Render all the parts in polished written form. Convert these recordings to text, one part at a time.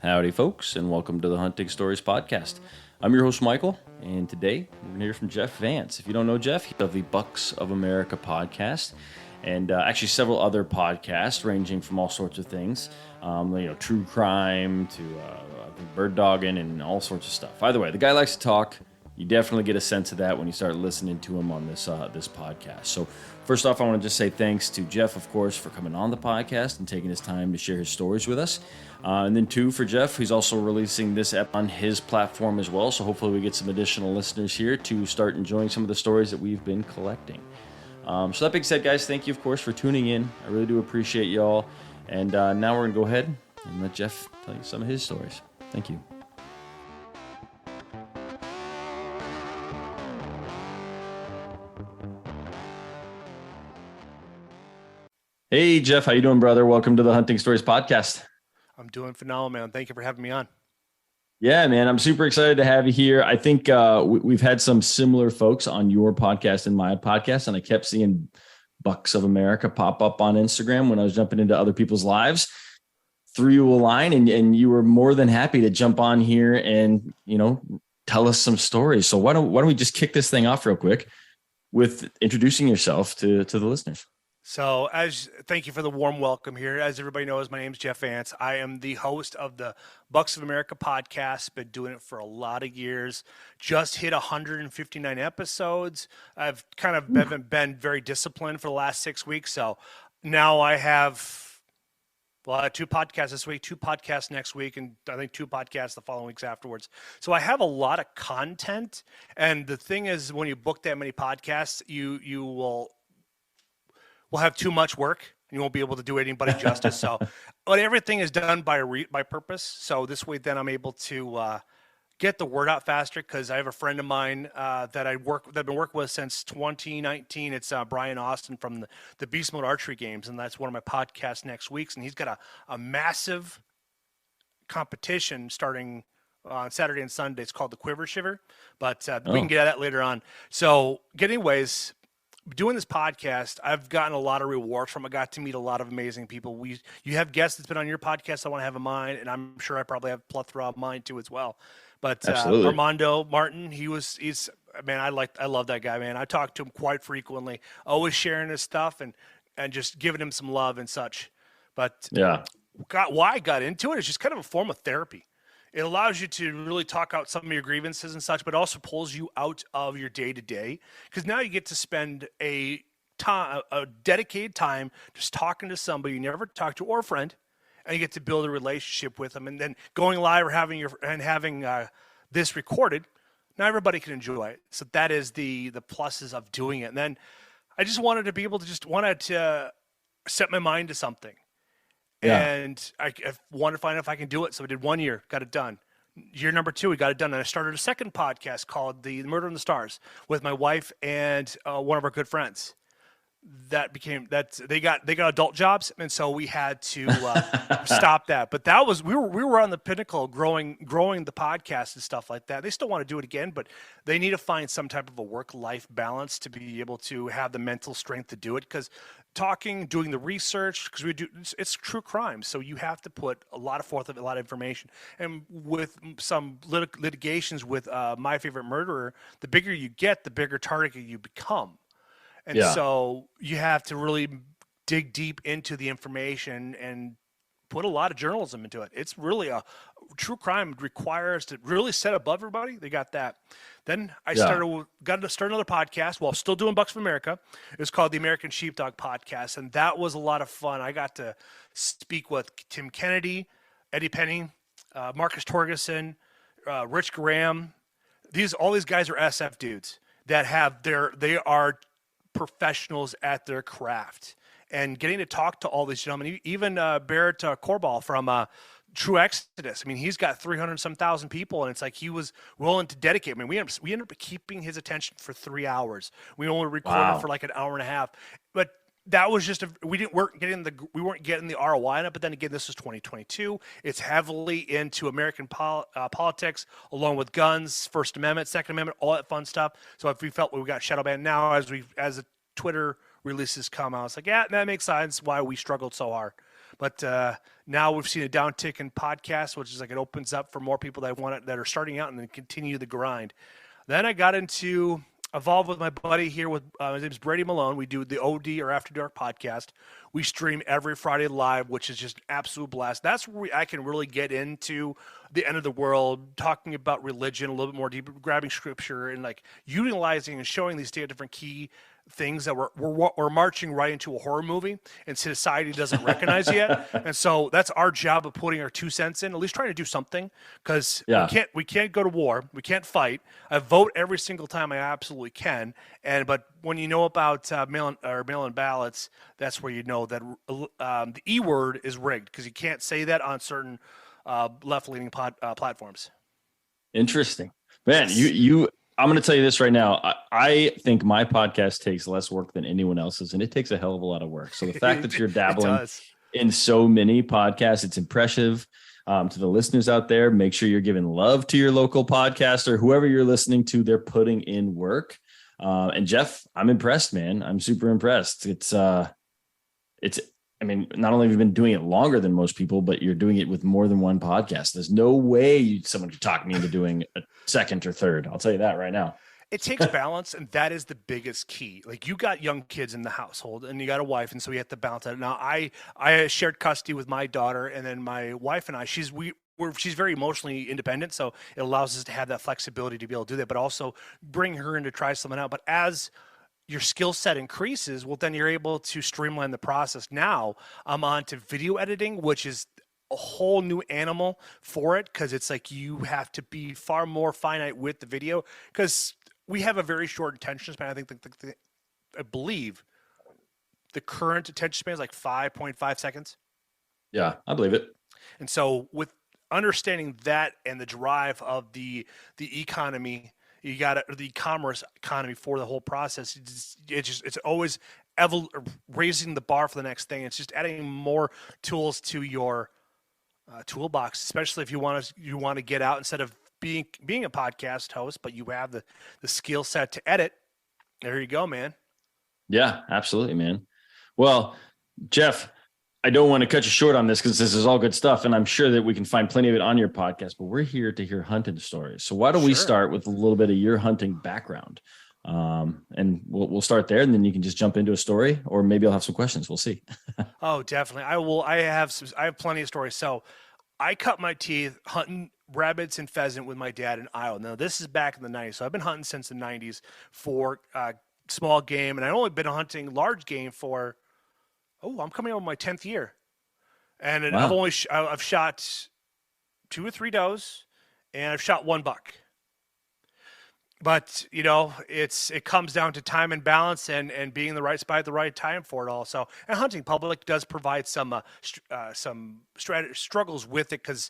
Howdy, folks, and welcome to the Hunting Stories podcast. I'm your host, Michael, and today we're going to hear from Jeff Vance. If you don't know Jeff, he's of the Bucks of America podcast, and actually several other podcasts ranging from all sorts of things, true crime to bird dogging and all sorts of stuff. Either way, the guy likes to talk. You definitely get a sense of that when you start listening to him on this podcast. So first off, I want to just say thanks to Jeff, of course, for coming on the podcast and taking his time to share his stories with us. And then two, for Jeff, he's also releasing this app on his platform as well. So hopefully we get some additional listeners here to start enjoying some of the stories that we've been collecting. So that being said, guys, thank you, of course, for tuning in. I really do appreciate y'all. And now we're going to go ahead and let Jeff tell you some of his stories. Thank you. Hey, Jeff, how you doing, brother? Welcome to the Hunting Stories podcast. I'm doing phenomenal, man. Thank you for having me on. Yeah, man, I'm super excited to have you here. I think we've had some similar folks on your podcast and my podcast, and I kept seeing Bucks of America pop up on Instagram when I was jumping into other people's lives. Threw you a line, and you were more than happy to jump on here and, tell us some stories. So why don't we just kick this thing off real quick with introducing yourself to the listeners? So thank you for the warm welcome here. As everybody knows, my name is Jeff Vance. I am the host of the Bucks of America podcast. Been doing it for a lot of years. Just hit 159 episodes. I've kind of been very disciplined for the last 6 weeks. So now I have, I had 2 podcasts this week, 2 podcasts next week, and I think 2 podcasts the following weeks afterwards. So I have a lot of content. And the thing is, when you book that many podcasts, you will have too much work and you won't be able to do anybody justice. So, but everything is done by purpose. So this way, then I'm able to get the word out faster, because I have a friend of mine that I've been working with since 2019. It's Brian Austin from the Beast Mode Archery Games, and that's one of my podcasts next week. And he's got a massive competition starting on Saturday and Sunday. It's called the Quiver Shiver, but we can get at that later on. So, anyways, doing this podcast, I've gotten a lot of rewards from it. I got to meet a lot of amazing people. You have guests that's been on your podcast I want to have in mine, and I'm sure I probably have a plethora of mine too as well. But Armando Martin, I love that guy, man. I talk to him quite frequently, always sharing his stuff and just giving him some love and such. But why I got into it is just kind of a form of therapy. It allows you to really talk out some of your grievances and such, but also pulls you out of your day-to-day, because now you get to spend a dedicated time just talking to somebody you never talked to, or a friend, and you get to build a relationship with them. And then going live or having this recorded, now everybody can enjoy it. So that is the pluses of doing it. And then I just wanted to be able to set my mind to something. Yeah. And I wanted to find out if I can do it. So I did 1 year, got it done. Year number 2, we got it done. And I started a second podcast called The Murder in the Stars with my wife and one of our good friends. They got adult jobs, and so we had to stop that. But we were on the pinnacle of growing the podcast and stuff like that. They still want to do it again, but they need to find some type of a work-life balance to be able to have the mental strength to do it. Because doing the research, because it's true crime, so you have to put a lot of a lot of information. And with some litigations with My Favorite Murderer, the bigger you get, the bigger target you become. And so you have to really dig deep into the information and put a lot of journalism into it. It's really true crime requires to really set above everybody. They got that. Then I got to start another podcast while still doing Bucks of America. It was called the American Sheepdog Podcast, and that was a lot of fun. I got to speak with Tim Kennedy, Eddie Penny, Marcus Torgerson, Rich Graham. All these guys are SF dudes that they are professionals at their craft, and getting to talk to all these gentlemen, even Barrett Corball from True Exodus. I mean, he's got 300-some thousand people, and it's like he was willing to dedicate. I mean, we ended up keeping his attention for 3 hours. We only recorded for like an hour and a half, but that was just we weren't getting the ROI on it. But then again, this was 2022. It's heavily into American politics, along with guns, First Amendment, Second Amendment, all that fun stuff. So if we felt we got shadow banned now, as the Twitter releases come out, it's like, yeah, that makes sense why we struggled so hard. But now we've seen a downtick in podcasts, which is like it opens up for more people that are starting out and then continue the grind. Then I got into evolve with my buddy here with his name's Brady Malone. We do the OD or After Dark podcast. We stream every Friday live, which is just an absolute blast. That's where I can really get into the end of the world, talking about religion a little bit more deeper, grabbing scripture and like utilizing and showing these different key things that we're marching right into a horror movie and society doesn't recognize yet. And so that's our job of putting our 2 cents in, at least trying to do something, because we can't go to war. We can't fight. I vote every single time I absolutely can. But when you know about mail-in ballots, that's where you know that the E word is rigged, because you can't say that on certain left-leaning platforms. Interesting, man. You I'm going to tell you this right now. I think my podcast takes less work than anyone else's, and it takes a hell of a lot of work. So the fact that you're dabbling in so many podcasts, it's impressive. To the listeners out there, make sure you're giving love to your local podcaster, whoever you're listening to. They're putting in work. And Jeff, I'm impressed, man. I'm super impressed. I mean, not only have you been doing it longer than most people, but you're doing it with more than one podcast. There's no way someone could talk me into doing a second or third. I'll tell you that right now. It takes balance, and that is the biggest key. Like, you got young kids in the household, and you got a wife, and so you have to balance that. Now, I shared custody with my daughter, and then my wife and I. She's very emotionally independent, so it allows us to have that flexibility to be able to do that, but also bring her in to try something out. But as your skill set increases, well, then you're able to streamline the process. Now I'm on to video editing, which is a whole new animal for it, because it's like you have to be far more finite with the video, because we have a very short attention span. I think I believe the current attention span is like 5.5 seconds. Yeah, I believe it. And so with understanding that and the drive of the economy, you got the e-commerce economy for the whole process. It's always raising the bar for the next thing. It's just adding more tools to your toolbox, especially if you want to get out instead of being a podcast host, but you have the skill set to edit. There you go, man. Yeah, absolutely, man. Well, Jeff, I don't want to cut you short on this because this is all good stuff, and I'm sure that we can find plenty of it on your podcast, but we're here to hear hunting stories. So why don't we start with a little bit of your hunting background? And we'll start there, and then you can just jump into a story, or maybe I'll have some questions. We'll see. Oh, definitely. I have plenty of stories. So I cut my teeth hunting rabbits and pheasant with my dad in Iowa. Now, this is back in the 90s. So I've been hunting since the 90s for small game, and I've only been hunting large game for I'm coming on my 10th year, and wow. I've shot 2 or 3 does, and I've shot 1 buck. But it comes down to time and balance, and being in the right spot at the right time for it all. So, and hunting public does provide some struggles with it, because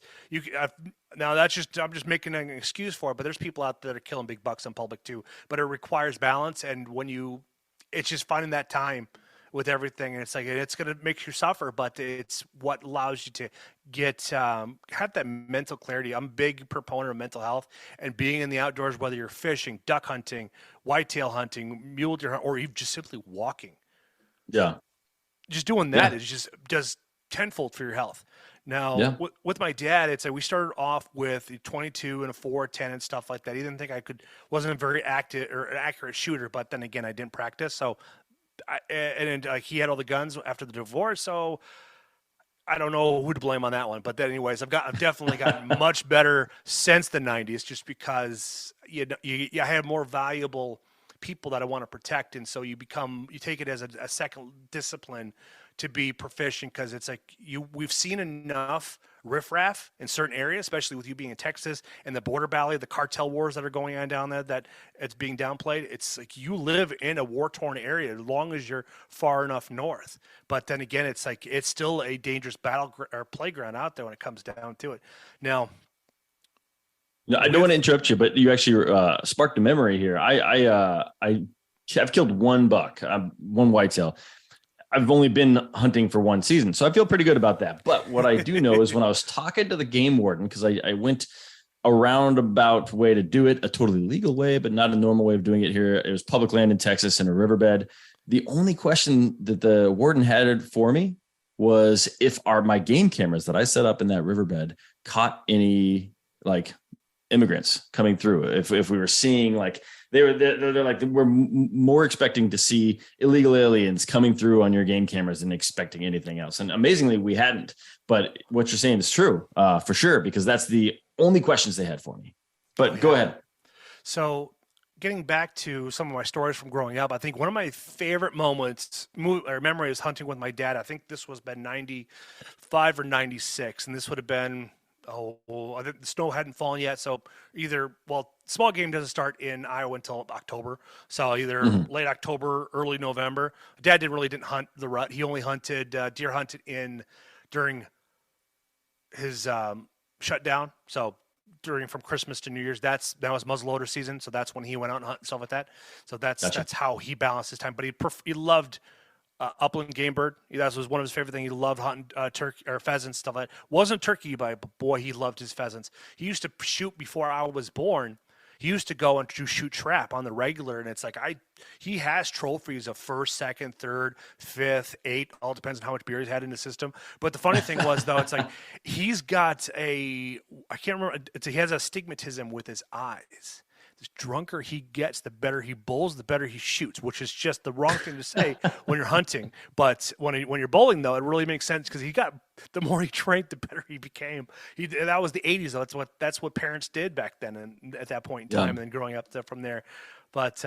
now I'm just making an excuse for it. But there's people out there that are killing big bucks on public too. But it requires balance, and it's just finding that time with everything, and it's like it's going to make you suffer, but it's what allows you to get have that mental clarity. I'm a big proponent of mental health and being in the outdoors, whether you're fishing, duck hunting, whitetail hunting, mule deer, or even just simply walking. Yeah, just doing that is just does tenfold for your health. Now, with my dad, it's like we started off with a 22 and a 410 and stuff like that. He didn't think wasn't a very accurate shooter, but then again, I didn't practice, so. He had all the guns after the divorce, so I don't know who to blame on that one. But then, anyways, I've definitely gotten much better since the 90s, just because you have more valuable people that I want to protect, and so you take it as a second discipline to be proficient, because it's like we've seen enough riffraff in certain areas, especially with you being in Texas and the border valley, the cartel wars that are going on down there, that it's being downplayed. It's like you live in a war-torn area as long as you're far enough north. But then again, it's like it's still a dangerous playground out there when it comes down to it. Now, I don't want to interrupt you, but you actually sparked a memory here. I've killed 1 buck, 1 whitetail. I've only been hunting for 1 season, so I feel pretty good about that. But what I do know is when I was talking to the game warden, because I went a roundabout way to do it, a totally legal way, but not a normal way of doing it here. It was public land in Texas in a riverbed. The only question that the warden had for me was if my game cameras that I set up in that riverbed caught any like immigrants coming through. If we were seeing like they're like we're more expecting to see illegal aliens coming through on your game cameras than expecting anything else. And amazingly, we hadn't. But what you're saying is true for sure, because that's the only questions they had for me. But go ahead. So getting back to some of my stories from growing up, I think one of my favorite moments or memory is hunting with my dad. I think this was been 95 or 96, and this would have been I think the snow hadn't fallen yet. So small game doesn't start in Iowa until October. So either late October, early November. Dad didn't hunt the rut. He only hunted deer hunted during his shutdown. So from Christmas to New Year's, that was muzzleloader season. So that's when he went out and hunt and stuff like that. So that's how he balanced his time. But he loved upland game bird. That was one of his favorite things. He loved hunting turkey or pheasants, stuff like that. Wasn't turkey, but boy, he loved his pheasants. He used to shoot before I was born. He used to go and shoot trap on the regular, and it's like he has trophies of first, second, third, fifth, eighth. All depends on how much beer he's had in the system. But the funny thing was though, it's like he's got I can't remember. He has astigmatism with his eyes. The drunker he gets, the better he bowls, the better he shoots, which is just the wrong thing to say when you're hunting. But when you're bowling, though, it really makes sense because the more he drank, the better he became. That was the 80s, though. That's what parents did back then and at that point in time, and then growing up from there. But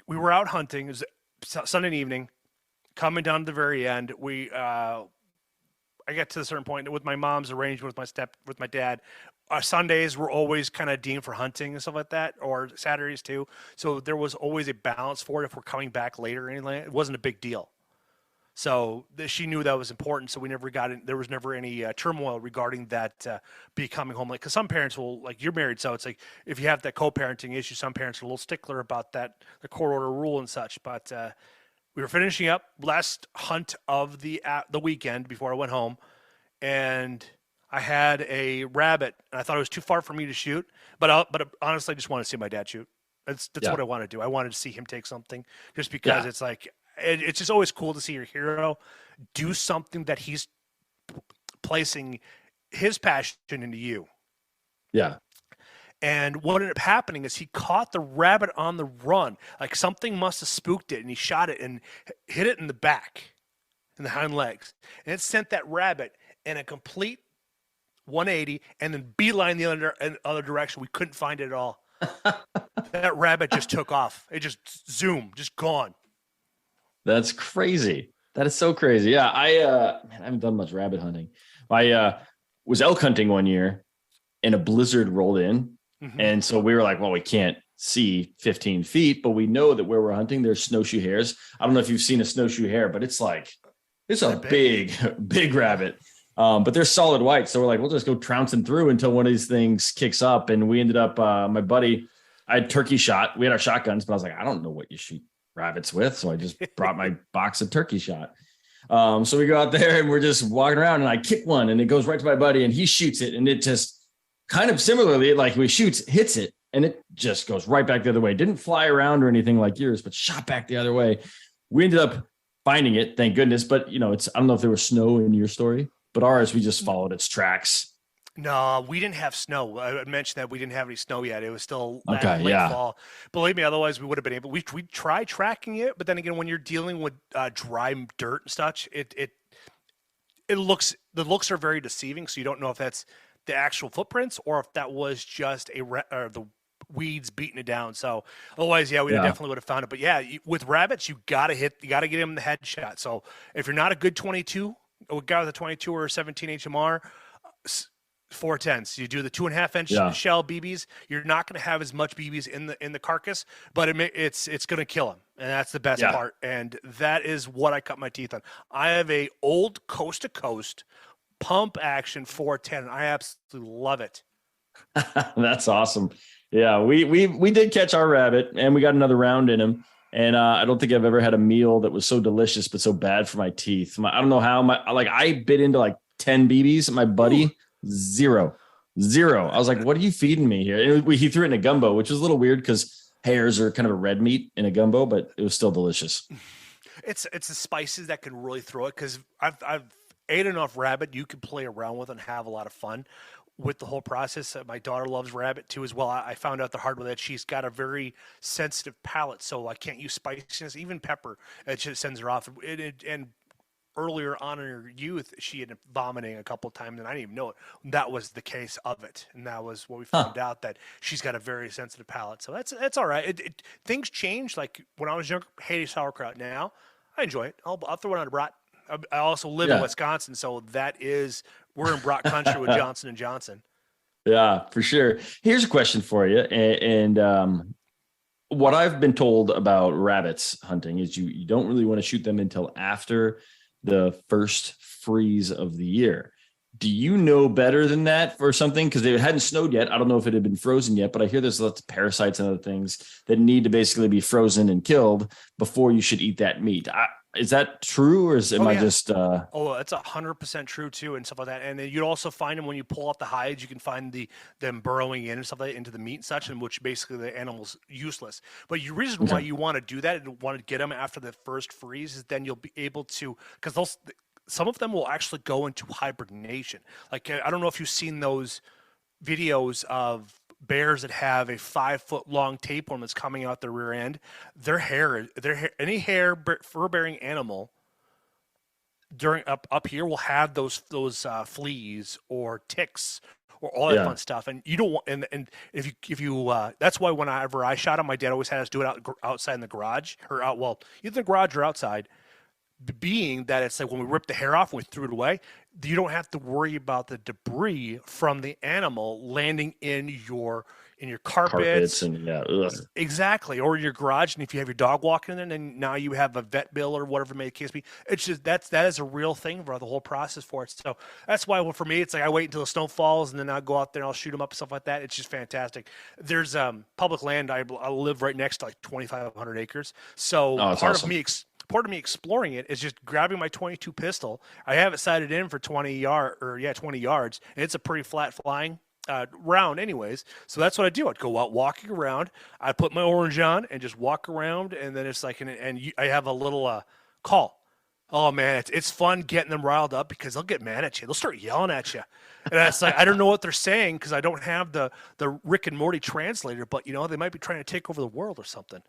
we were out hunting. It was Sunday evening, coming down to the very end. I got to a certain point with my mom's arrangement with my dad. Sundays were always kind of deemed for hunting and stuff like that, or Saturdays too. So there was always a balance for it. If we're coming back later or anything, it wasn't a big deal. So she knew that was important. So we never got in. There was never any turmoil regarding that becoming home late. Because some parents will, like, you're married, so it's like if you have that co-parenting issue, some parents are a little stickler about that, the court order rule and such. But we were finishing up last hunt of the weekend before I went home, and I had a rabbit, and I thought it was too far for me to shoot. But honestly, I just wanted to see my dad shoot. That's what I wanted to do. I wanted to see him take something, just because it's like it's just always cool to see your hero do something that he's placing his passion into you. Yeah. And what ended up happening is he caught the rabbit on the run. Like something must have spooked it, and he shot it and hit it in the back, in the hind legs, and it sent that rabbit in a complete 180 and then beeline the other direction. We couldn't find it at all. That rabbit just took off. It just zoomed, just gone. That's crazy. That is so crazy. Yeah, I haven't done much rabbit hunting. I was elk hunting one year, and a blizzard rolled in, and so we were like, well, we can't see 15 feet, but we know that where we're hunting, there's snowshoe hares. I don't know if you've seen a snowshoe hare, but it's a big rabbit. But they're solid white. So we're like, we'll just go trouncing through until one of these things kicks up. And we ended up, my buddy, I had turkey shot. We had our shotguns, but I was like, I don't know what you shoot rabbits with. So I just brought my box of turkey shot. So we go out there and we're just walking around, and I kick one, and it goes right to my buddy, and he shoots it. And it just kind of similarly, like hits it, and it just goes right back the other way. Didn't fly around or anything like yours, but shot back the other way. We ended up finding it, thank goodness. But I don't know if there was snow in your story, but ours, we just followed its tracks. No, we didn't have snow. I mentioned that we didn't have any snow yet. It was still late fall. Believe me, otherwise we would have been able. We tried tracking it, but then again, when you're dealing with dry dirt and such, the looks are very deceiving. So you don't know if that's the actual footprints or if that was just the weeds beating it down. So otherwise, we definitely would have found it. But with rabbits, you gotta get them in the headshot. So if you're not a good 22, a guy with a 22 or a 17 HMR. 410s. You do the 2.5-inch shell BBs. You're not going to have as much BBs in the carcass, but it's going to kill them, and that's the best part. And that is what I cut my teeth on. I have a old coast to coast pump action 410. I absolutely love it. That's awesome. Yeah, we did catch our rabbit, and we got another round in him. And I don't think I've ever had a meal that was so delicious but so bad for my teeth. I don't know how I bit into like 10 BBs. And my buddy. Zero. I was like, what are you feeding me here? And he threw it in a gumbo, which was a little weird because hares are kind of a red meat in a gumbo, but it was still delicious. It's the spices that can really throw it, because I've ate enough rabbit you can play around with and have a lot of fun with the whole process. My daughter loves rabbit too as well. I found out the hard way that she's got a very sensitive palate, so I can't use spiciness, even pepper. It just sends her off. And earlier on in her youth, she ended up vomiting a couple of times, and I didn't even know it. That was the case of it, and that was what we Huh. found out, that she's got a very sensitive palate. So that's all right. Things change. Like when I was younger, hated sauerkraut. Now I enjoy it. I'll throw it on a brat. I also live in Yeah. Wisconsin, so we're in brat country with Johnson and Johnson. Yeah, for sure. Here's a question for you. And what I've been told about rabbits hunting is you don't really want to shoot them until after the first freeze of the year. Do you know better than that for something? Because it hadn't snowed yet. I don't know if it had been frozen yet, but I hear there's lots of parasites and other things that need to basically be frozen and killed before you should eat that meat. Is that true, or am Oh I yeah. just? Oh, that's 100% true too, and stuff like that. And then you'd also find them when you pull off the hides. You can find them burrowing in and stuff like that into the meat and such, and which basically the animal's useless. But the reason why Okay. you want to do that and want to get them after the first freeze is then you'll be able to, because those some of them will actually go into hibernation. Like I don't know if you've seen those videos of bears that have a 5 foot long tapeworm that's coming out their rear end. Any fur bearing animal during up here will have those fleas or ticks or all that Yeah. fun stuff, and you don't want. And if you that's why whenever I shot him, my dad always had us do it outside in the garage, or out, well, either the garage or outside. Being that it's like when we ripped the hair off and we threw it away, you don't have to worry about the debris from the animal landing in your Carpets carpets. and yeah. Ugh. Exactly, or your garage, and if you have your dog walking in there, then now you have a vet bill or whatever may the case be. It's just that is a real thing for the whole process for it. So that's why, well, for me, it's like I wait until the snow falls, and then I'll go out there and I'll shoot them up and stuff like that. It's just fantastic. There's public land. I live right next to like 2,500 acres, so Oh, that's awesome. part of me exploring it is just grabbing my 22 pistol. I have it sighted in for 20 yards, and it's a pretty flat flying round anyways. So that's what I do. I'd go out walking around. I put my orange on and just walk around, and then it's like, I have a little call. Oh man, it's fun getting them riled up because they'll get mad at you. They'll start yelling at you, and it's like I don't know what they're saying because I don't have the Rick and Morty translator. But they might be trying to take over the world or something.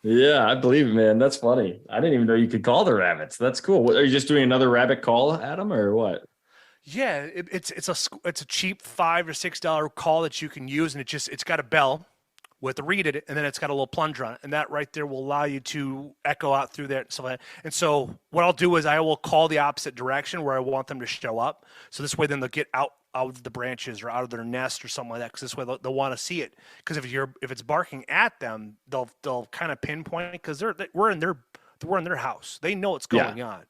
Yeah, I believe it, man. That's funny. I didn't even know you could call the rabbits. That's cool. What, are you just doing another rabbit call at them or what? Yeah, it's a cheap $5 or $6 call that you can use, and it's got a bell with a reed in it, and then it's got a little plunger on it, and that right there will allow you to echo out through there and stuff like that. And so what I'll do is I will call the opposite direction where I want them to show up. So this way, then they'll get out of the branches or out of their nest or something like that. Because this way they'll want to see it. Because if it's barking at them, they'll kind of pinpoint it because we're in their house. They know what's Yeah. going on.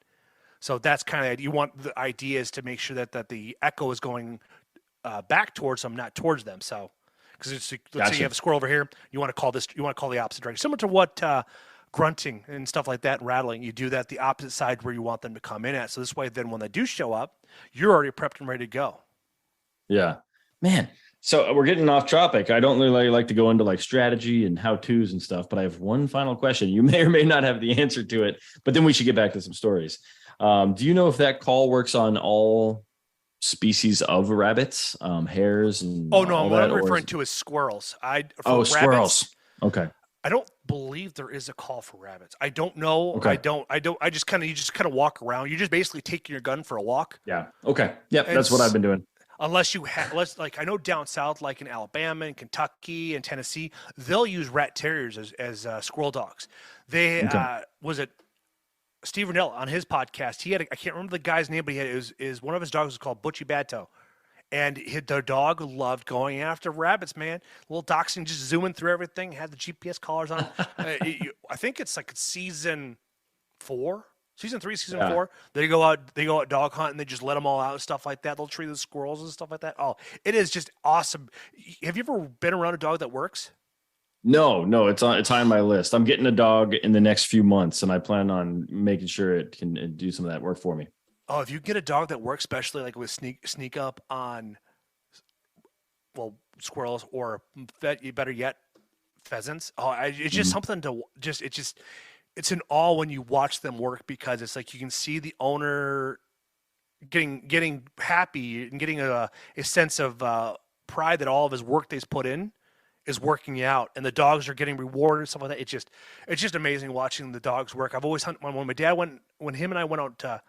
So that's kind of, you want the idea is to make sure that the echo is going back towards them, not towards them. So, because let's say you Gotcha. have a squirrel over here, you want to call the opposite direction, similar to what grunting and stuff like that and rattling. You do that the opposite side where you want them to come in at. So this way, then when they do show up, you're already prepped and ready to go. Yeah. Man. So we're getting off topic. I don't really like to go into like strategy and how to's and stuff, but I have one final question. You may or may not have the answer to it, but then we should get back to some stories. Do you know if that call works on all species of rabbits, hares, and Oh no, all what that? I'm Or referring to is squirrels. For oh, rabbits, squirrels. Okay. I don't believe there is a call for rabbits. I don't know. Okay. I just kind of walk around. You're just basically taking your gun for a walk. Yeah. Okay. Yep. And That's what I've been doing. unless like I know down south, like in Alabama and Kentucky and Tennessee, they'll use rat terriers as squirrel dogs. They Okay. was it Steve Rennell on his podcast. He had I can't remember the guy's name, but he had is one of his dogs was called Butchie Badto. And the dog loved going after rabbits, man. Little dachshund just zooming through everything, had the GPS collars on. I think it's like season 4, season 3, season Yeah. 4. They go out dog hunting. And they just let them all out and stuff like that. They'll treat the squirrels and stuff like that. Oh, it is just awesome. Have you ever been around a dog that works? No, it's on my list. I'm getting a dog in the next few months, and I plan on making sure it can do some of that work for me. Oh, if you get a dog that works, especially like with sneak up on squirrels or better yet pheasants. Oh, it's just Mhm. something to just it's in awe when you watch them work, because it's like you can see the owner getting happy and getting a sense of pride that all of his work that he's put in is working out, and the dogs are getting rewarded and stuff like that. It's just amazing watching the dogs work. I've always hunted when my dad went, when him and I went out to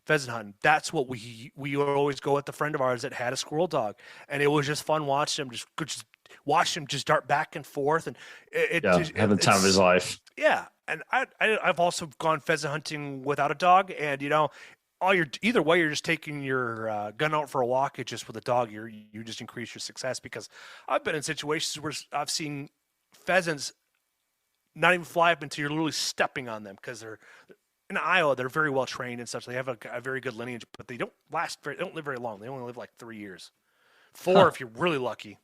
pheasant hunting. That's what we would always go with a friend of ours that had a squirrel dog, and it was just fun watching him just watch him just dart back and forth, and having the time of his life. Yeah, and I've also gone pheasant hunting without a dog, and either way, you're just taking your gun out for a walk. It's just with a dog, you just increase your success, because I've been in situations where I've seen pheasants not even fly up until you're literally stepping on them, because they're in Iowa. They're very well trained and such. They have a very good lineage, but they don't they don't live very long. They only live like 3 years, 4 if you're really lucky.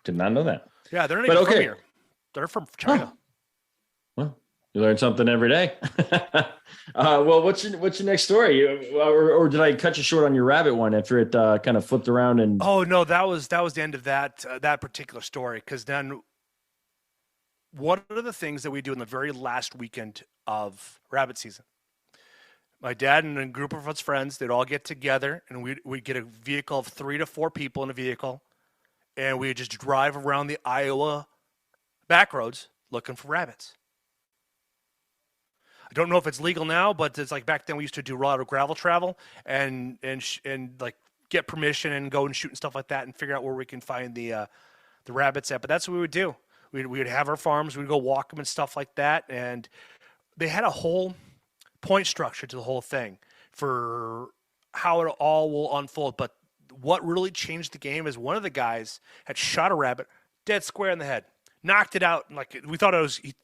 Did not know that. Yeah, they're not even from here. They're from China. Well, you learn something every day. Well, what's your next story? Or did I cut you short on your rabbit one after it kind of flipped around and? Oh no, that was the end of that particular story. Because then, one of the things that we do in the very last weekend of rabbit season, my dad and a group of his friends, they'd all get together, and we'd get a vehicle of 3 to 4 people in a vehicle, and we'd just drive around the Iowa back roads looking for rabbits. I don't know if it's legal now, but it's like back then we used to do a lot of gravel travel and like get permission and go and shoot and stuff like that, and figure out where we can find the rabbits at. But that's what we would do. We would have our farms, we'd go walk them and stuff like that, and they had a whole point structure to the whole thing for how it all will unfold. But what really changed the game is one of the guys had shot a rabbit dead square in the head, knocked it out, and like we thought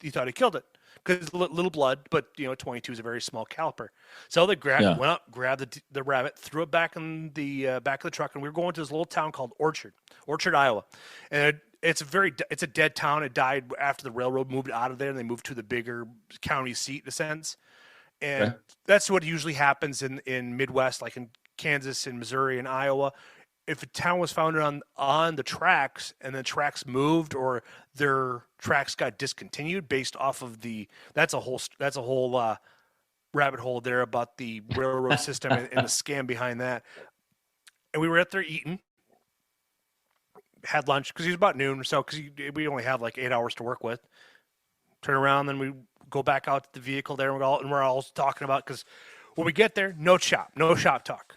he thought he killed it, because little blood, but 22 is a very small caliper. So they went up, grabbed the rabbit, threw it back in the back of the truck, and we were going to this little town called Orchard, Iowa, and it's a dead town. It died after the railroad moved out of there, and they moved to the bigger county seat in a sense. And that's what usually happens in Midwest, like in Kansas and Missouri and Iowa. If a town was founded on the tracks, and the tracks moved or their tracks got discontinued based off of that's a whole rabbit hole there about the railroad system and the scam behind that. And we were out there eating, had lunch, because it was about noon or so, because we only have like 8 hours to work with. Turn around, then we go back out to the vehicle there, and we're all talking about, because when we get there, no shop talk.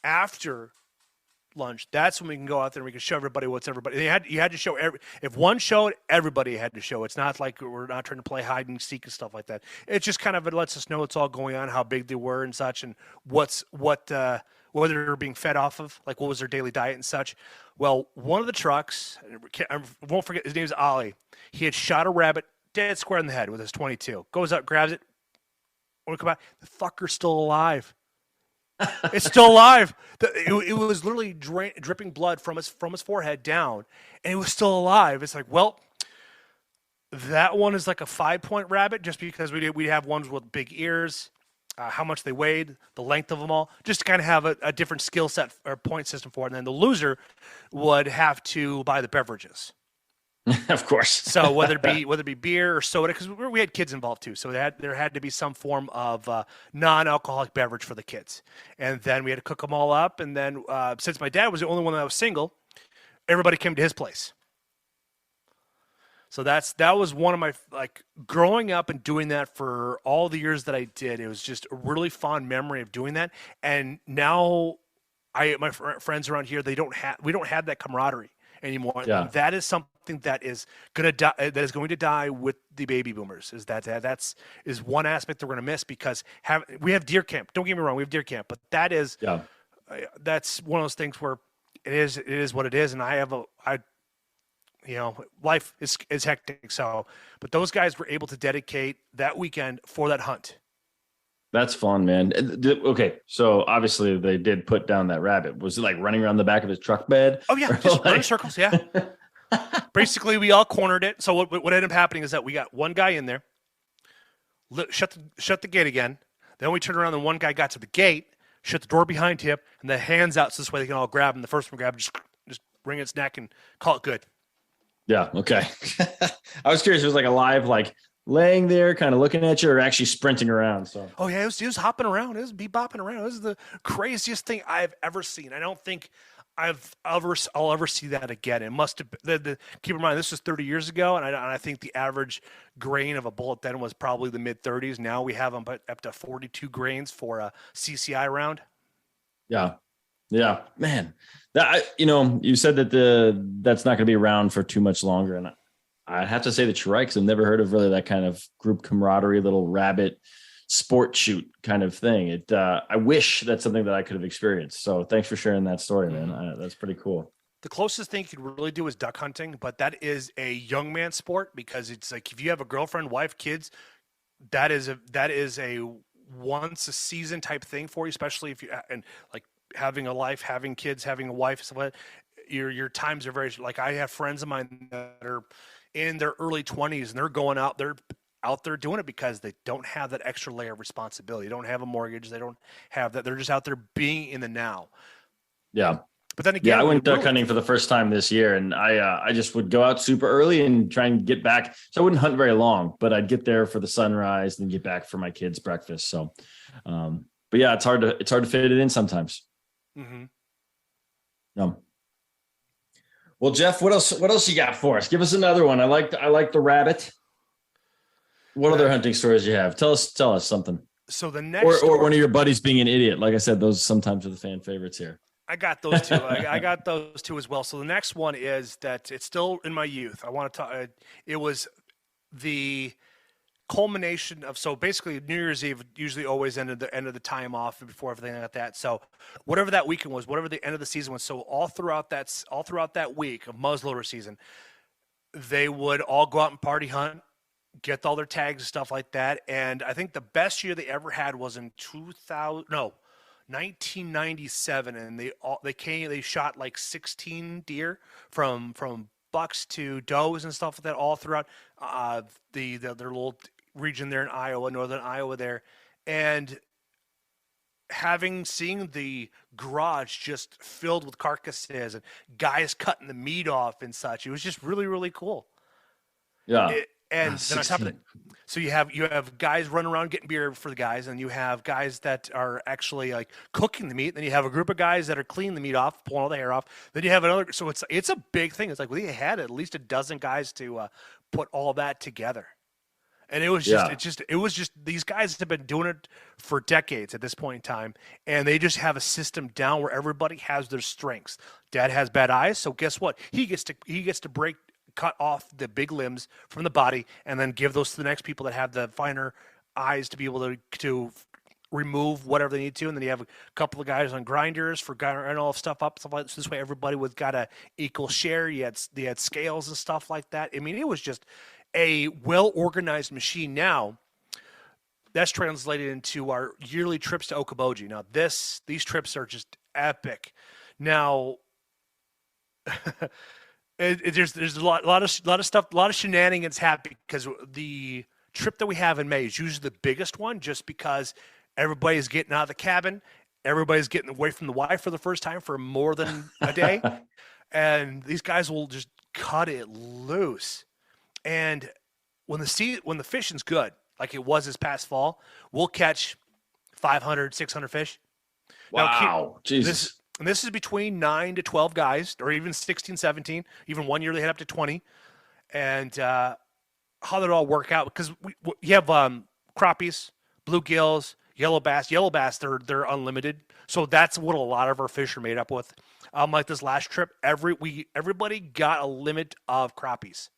After lunch, that's when we can go out there and we can show everybody what's everybody. You had to show if one showed, everybody had to show. It's not like we're not trying to play hide and seek and stuff like that. It's just kind of, it lets us know what's all going on, how big they were and such, and what they're being fed off of, like what was their daily diet and such. Well, one of the trucks, I won't forget, his name's Ollie. He had shot a rabbit dead square in the head with his 22. Goes up, grabs it. When we come back, the fucker's still alive. It's still alive. It was literally dripping blood from his forehead down, and it was still alive. It's like, well, that one is like a 5-point rabbit, just because we have ones with big ears, how much they weighed, the length of them all, just to kind of have a different skill set or point system for it. And then the loser would have to buy the beverages. Of course. So whether it be beer or soda, because we had kids involved too, so there had to be some form of non-alcoholic beverage for the kids, and then we had to cook them all up. And then since my dad was the only one that was single, everybody came to his place. So that was one of my, like, growing up and doing that for all the years that I did. It was just a really fond memory of doing that. And now my friends around here, we don't have that camaraderie anymore. Yeah. That is something that is going to die with the baby boomers. That's one aspect that we're going to miss, because we have deer camp. Don't get me wrong, we have deer camp, but that's one of those things where it is what it is. And life is hectic. So, but those guys were able to dedicate that weekend for that hunt. That's fun, man. Okay, so obviously they did put down that rabbit. Was it like running around the back of his truck bed? Oh yeah, just running circles. Yeah. Basically, we all cornered it. So what ended up happening is that we got one guy in there, shut the gate again. Then we turned around, and one guy got to the gate, shut the door behind him, and the hands out so this way they can all grab him. The first one grab, just wring its neck and call it good. Yeah. Okay. I was curious. It was like a live, like laying there, kind of looking at you, or actually sprinting around. So Oh yeah, he was hopping around. It was bopping around. It was the craziest thing I've ever seen. I don't think I'll ever see that again. It must have. Keep in mind, this was 30 years ago, and I think the average grain of a bullet then was probably the mid 30s. Now we have them up to 42 grains for a CCI round. yeah, yeah, man. You said that that's not going to be around for too much longer, and I have to say that you're right, because I've never heard of really that kind of group camaraderie, little rabbit sport shoot kind of thing. I wish that's something that I could have experienced. So thanks for sharing that story, man. That's pretty cool. The closest thing you could really do is duck hunting, but that is a young man sport because it's like if you have a girlfriend, wife, kids, that is a once a season type thing for you, especially if you and like having a life, having kids, having a wife, stuff like that. Your times are very like I have friends of mine that are in their early 20s and they're going out there doing it because they don't have that extra layer of responsibility. They don't have a mortgage. They don't have that. They're just out there being in the now. Yeah. But then again, I went duck hunting for the first time this year, and I just would go out super early and try and get back. So I wouldn't hunt very long, but I'd get there for the sunrise and get back for my kids' breakfast. So, but yeah, it's hard to fit it in sometimes. Mm-hmm. Well, Jeff, what else you got for us? Give us another one. I like the rabbit. What other hunting stories you have? Tell us something. So the next or one of your buddies being an idiot. Like I said, those sometimes are the fan favorites here. I got those two. I got those two as well. So the next one is that it's still in my youth. I want to talk. It was the culmination of so basically New Year's Eve usually always ended the end of the time off before everything like that. So whatever that weekend was, whatever the end of the season was, so all throughout that week of muzzleloader season, they would all go out and party hunt, get all their tags and stuff like that. And I think the best year they ever had was in 1997, and they shot like 16 deer from bucks to does and stuff like that all throughout their little region there in Iowa, northern Iowa there, and seeing the garage just filled with carcasses and guys cutting the meat off and such. It was just really, really cool. Yeah. And then on top of that, so you have guys running around getting beer for the guys, and you have guys that are actually like cooking the meat. Then you have a group of guys that are cleaning the meat off, pulling all the hair off. Then you have another. So it's a big thing. It's like we had at least a dozen guys to put all that together, and it was just these guys have been doing it for decades at this point in time, and they just have a system down where everybody has their strengths. Dad has bad eyes, so guess what? He gets to cut off the big limbs from the body and then give those to the next people that have the finer eyes to be able to remove whatever they need to. And then you have a couple of guys on grinders for grinding all stuff up, stuff like this. This way everybody got a equal share. You had scales and stuff like that. I mean, it was just a well-organized machine. Now that's translated into our yearly trips to Okoboji. Now these trips are just epic. Now there's a lot of stuff, a lot of shenanigans happen because the trip that we have in May is usually the biggest one, just because everybody's getting out of the cabin, everybody's getting away from the wife for the first time for more than a day, and these guys will just cut it loose. And when the fishing's good, like it was this past fall, we'll catch 500, 600 fish. Wow, Jesus. This is between 9 to 12 guys, or even 16, 17. Even one year they had up to 20. And how did it all work out? Because you have crappies, bluegills, yellow bass. Yellow bass, they're unlimited. So that's what a lot of our fish are made up with. Like this last trip, everybody got a limit of crappies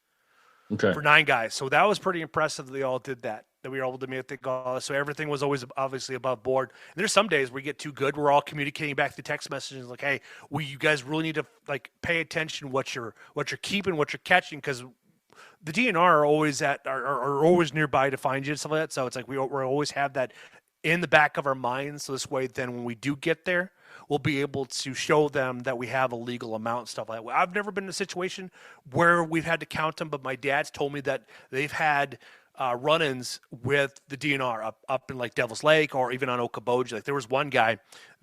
for 9 guys. So that was pretty impressive that they all did that we were able to make the goal. So everything was always obviously above board. And there's some days we get too good. We're all communicating back the text messages like, hey, you guys really need to like pay attention what you're keeping, what you're catching, because the DNR are always are always nearby to find you and stuff like that. So it's like we always have that in the back of our minds. So this way, then when we do get there, we'll be able to show them that we have a legal amount and stuff like that. I've never been in a situation where we've had to count them, but my dad's told me that they've had run-ins with the DNR up in like Devil's Lake or even on Okoboji. Like there was one guy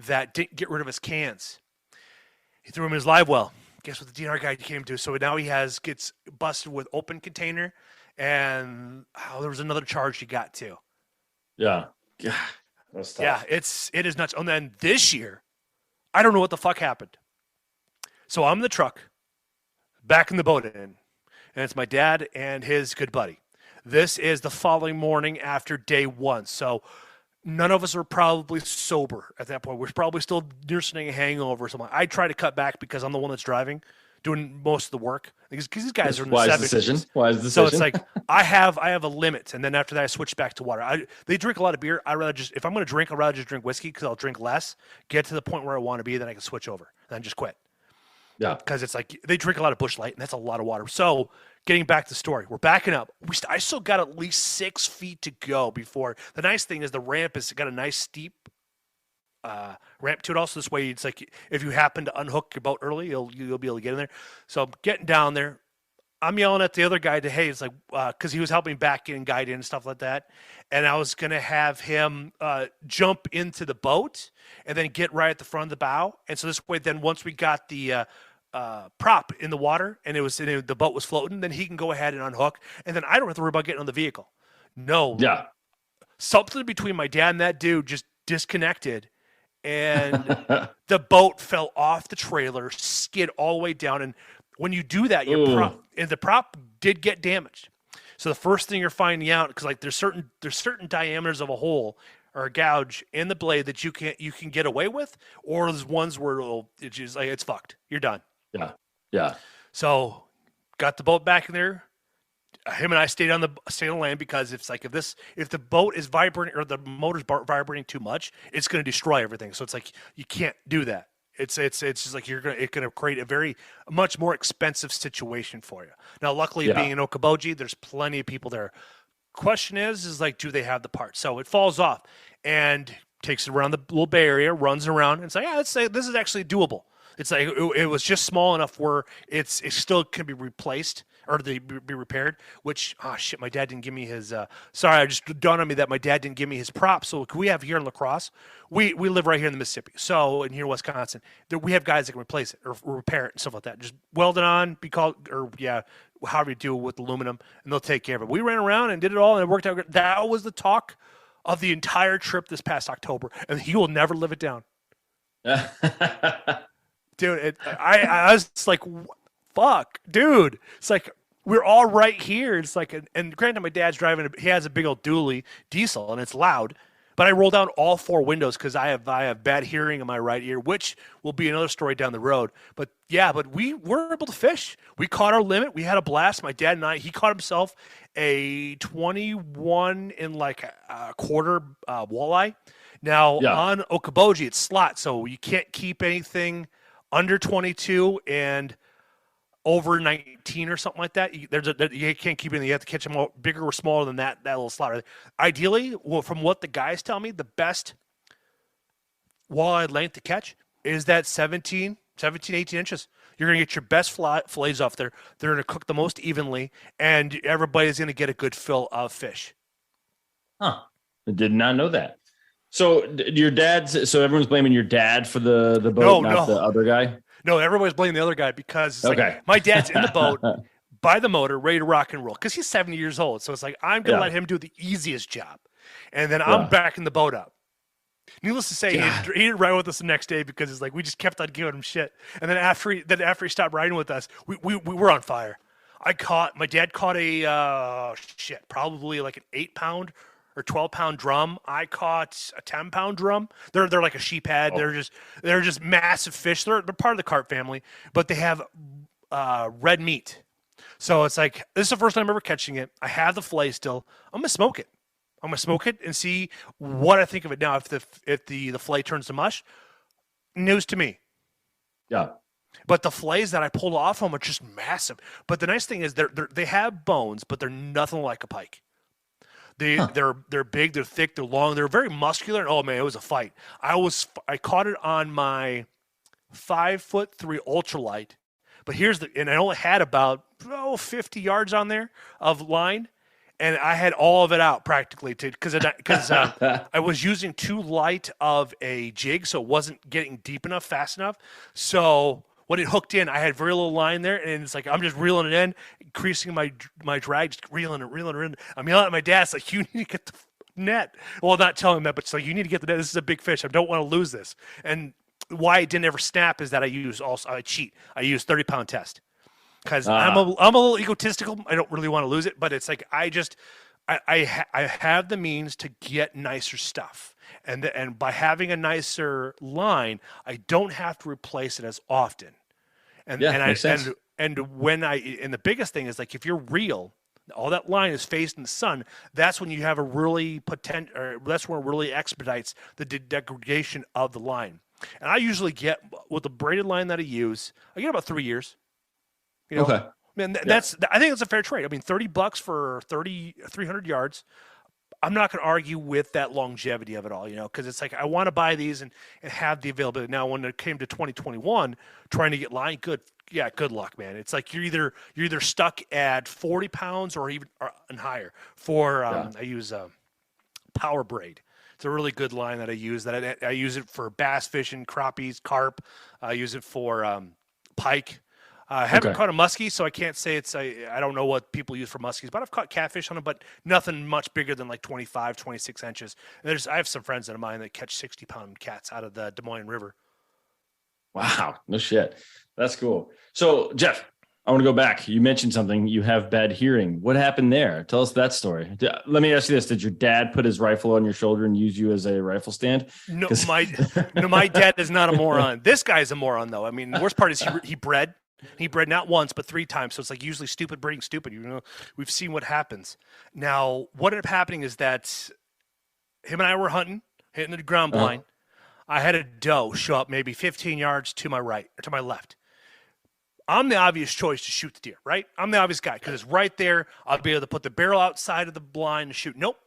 that didn't get rid of his cans. He threw them in his live well. Guess what the DNR guy came to? So now he gets busted with open container and there was another charge he got too. Yeah. Yeah. That's tough. Yeah, it is nuts. And then this year, I don't know what the fuck happened. So I'm in the truck, back in the boat in, and it's my dad and his good buddy. This is the following morning after day one. So none of us are probably sober at that point. We're probably still nursing a hangover or something. I try to cut back because I'm the one that's driving, doing most of the work. Because these guys are in the 70s. Wise decision. So it's like I have a limit, and then after that I switch back to water. They drink a lot of beer. I rather just, if I'm going to drink, I'd rather just drink whiskey because I'll drink less, get to the point where I want to be, then I can switch over and then just quit. Yeah. Because it's like they drink a lot of Busch Light, and that's a lot of water. So getting back to the story, we're backing up. I still got at least 6 feet to go before. The nice thing is the ramp has got a nice steep ramp to it. Also, this way, it's like if you happen to unhook your boat early, you'll be able to get in there. So I'm getting down there. I'm yelling at the other guy to, hey, it's like, because he was helping back in and guide in and stuff like that. And I was going to have him jump into the boat and then get right at the front of the bow. And so this way, then once we got the prop in the water and the boat was floating, then he can go ahead and unhook. And then I don't have to worry about getting on the vehicle. No. Yeah. Something between my dad and that dude just disconnected. And the boat fell off the trailer, skid all the way down. And when you do that, the prop did get damaged. So the first thing you're finding out, because like there's certain diameters of a hole or a gouge in the blade that you can get away with, or there's ones where it's fucked. You're done. Yeah. Yeah. So got the boat back in there. Him and I stayed on land because if the boat is vibrating or the motor's vibrating too much, it's going to destroy everything. So it's like you can't do that. It's just like it's going to create a much more expensive situation for you. Now, luckily, being in Okoboji, there's plenty of people there. Question is like, do they have the parts? So it falls off and takes it around the little bay area, runs around, and it's like, let's say this is actually doable. It's like it was just small enough where it still can be replaced or be repaired. Which shit, my dad didn't give me his. Sorry, I just dawned on me that my dad didn't give me his props. So we have here in La Crosse, we live right here in the Mississippi. So in here in Wisconsin, we have guys that can replace it or repair it and stuff like that. Just weld it on, however you do it with aluminum, and they'll take care of it. We ran around and did it all, and it worked out good. That was the talk of the entire trip this past October, and he will never live it down. Dude, I was like, fuck, dude. It's like, we're all right here. It's like, and granted, my dad's driving, he has a big old dually diesel, and it's loud. But I roll down all 4 windows because I have bad hearing in my right ear, which will be another story down the road. But yeah, we were able to fish. We caught our limit. We had a blast. My dad and I, he caught himself a 21 in like a quarter walleye. Now, on Okoboji, it's slot, so you can't keep anything under 22 and over 19 or something like that. You can't keep it. You have to catch them bigger or smaller than that little slot. Ideally, from what the guys tell me, the best walleye length to catch is that 17, 18 inches. You're going to get your best fillets off there. They're going to cook the most evenly, and everybody's going to get a good fill of fish. Huh. I did not know that. So everyone's blaming your dad for the boat, not the other guy? No, everybody's blaming the other guy because it's like my dad's in the boat by the motor, ready to rock and roll because he's 70 years old. So it's like, I'm going to let him do the easiest job. And then I'm backing the boat up. Needless to say, he didn't ride with us the next day because it's like we just kept on giving him shit. And then after he stopped riding with us, we were on fire. My dad caught probably like an 8-pound or 12-pound drum. I caught a 10-pound drum. They're like a sheep head. Oh. They're just massive fish. They're part of the carp family, but they have red meat. So it's like, this is the first time I'm ever catching it. I have the fillet still. I'm gonna smoke it. And see what I think of it now. If the fillet turns to mush, news to me. Yeah. But the fillets that I pulled off them are just massive. But the nice thing is they have bones, but they're nothing like a pike. They're big, they're thick, they're long, they're very muscular. And oh man, it was a fight. I caught it on my 5'3" ultralight, but and I only had about 50 yards on there of line, and I had all of it out practically because I was using too light of a jig, so it wasn't getting deep enough, fast enough. So when it hooked in, I had very little line there, and it's like I'm just reeling it in, increasing my drag, just reeling it. I'm yelling at my dad. It's like, you need to get the net. Well, not telling him that, but it's like, you need to get the net. This is a big fish. I don't want to lose this. And why it didn't ever snap is that I cheat. I use 30-pound test because I'm a little egotistical. I don't really want to lose it, but it's like I have the means to get nicer stuff. And by having a nicer line, I don't have to replace it as often. Makes sense. And the biggest thing is, like, if you're real, all that line is faced in the sun. That's when you have a really that's when it really expedites the degradation of the line. And I usually get, with the braided line that I use, I get about 3 years. You know, Okay. Man, I think that's a fair trade. I mean, $30 for 300 yards. I'm not going to argue with that longevity of it all, because it's like I want to buy these and have the availability. Now, when it came to 2021, trying to get line, good luck, man. It's like you're either stuck at 40 pounds or and higher. I use Power Braid. It's a really good line that I use. I use it for bass fishing, crappies, carp. I use it for pike. I haven't caught a muskie, so I can't say I don't know what people use for muskies, but I've caught catfish on them, but nothing much bigger than like 25, 26 inches. And I have some friends of mine that catch 60-pound cats out of the Des Moines River. Wow. No shit. That's cool. So, Jeff, I want to go back. You mentioned something. You have bad hearing. What happened there? Tell us that story. Let me ask you this. Did your dad put his rifle on your shoulder and use you as a rifle stand? No, my dad is not a moron. This guy's a moron, though. I mean, the worst part is he bred. He bred not once, but 3 times. So it's like usually stupid breeding stupid. We've seen what happens. Now, what ended up happening is that him and I were hunting, hitting the ground blind. I had a doe show up maybe 15 yards to my right or to my left. I'm the obvious choice to shoot the deer, right? I'm the obvious guy because it's right there. I'll be able to put the barrel outside of the blind and shoot. Nope.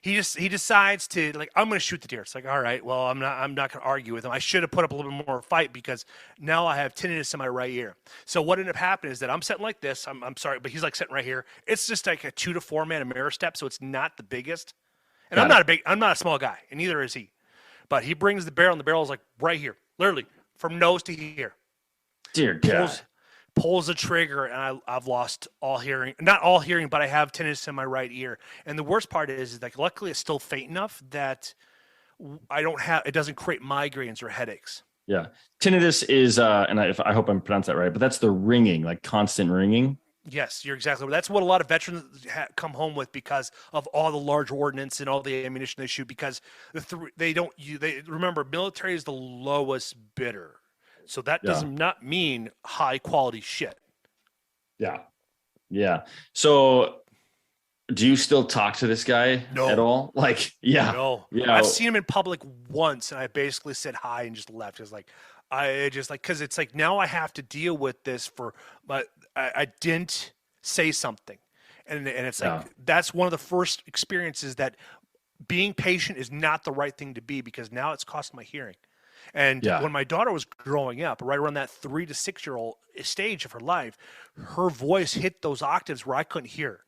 He decides to, like, I'm going to shoot the deer. It's like, all right, well, I'm not going to argue with him. I should have put up a little bit more fight because now I have tinnitus in my right ear. So what ended up happening is that I'm sitting like this. I'm sorry, but he's like sitting right here. It's just like a 2 to 4 man Ameristep, so it's not the biggest. And I'm not a small guy, and neither is he. But he brings the barrel, and the barrel is like right here, literally from nose to here. Dear God. Pulls the trigger, and I've lost all hearing. Not all hearing, but I have tinnitus in my right ear. And the worst part is like, luckily it's still faint enough that it doesn't create migraines or headaches. Yeah. Tinnitus is, and I hope I'm pronouncing that right, but that's the ringing, like constant ringing. Yes, you're exactly right. That's what a lot of veterans come home with because of all the large ordnance and all the ammunition they shoot, because remember, military is the lowest bidder. So that does not mean high quality shit. Yeah. Yeah. So do you still talk to this guy at all? Like, No. I've seen him in public once and I basically said hi and just left. It's like, cause it's like, now I have to deal with this but I didn't say something. And it's like, that's one of the first experiences that being patient is not the right thing to be, because now it's cost my hearing. And when my daughter was growing up, right around that 3 to 6 year old stage of her life, her voice hit those octaves where I couldn't hear.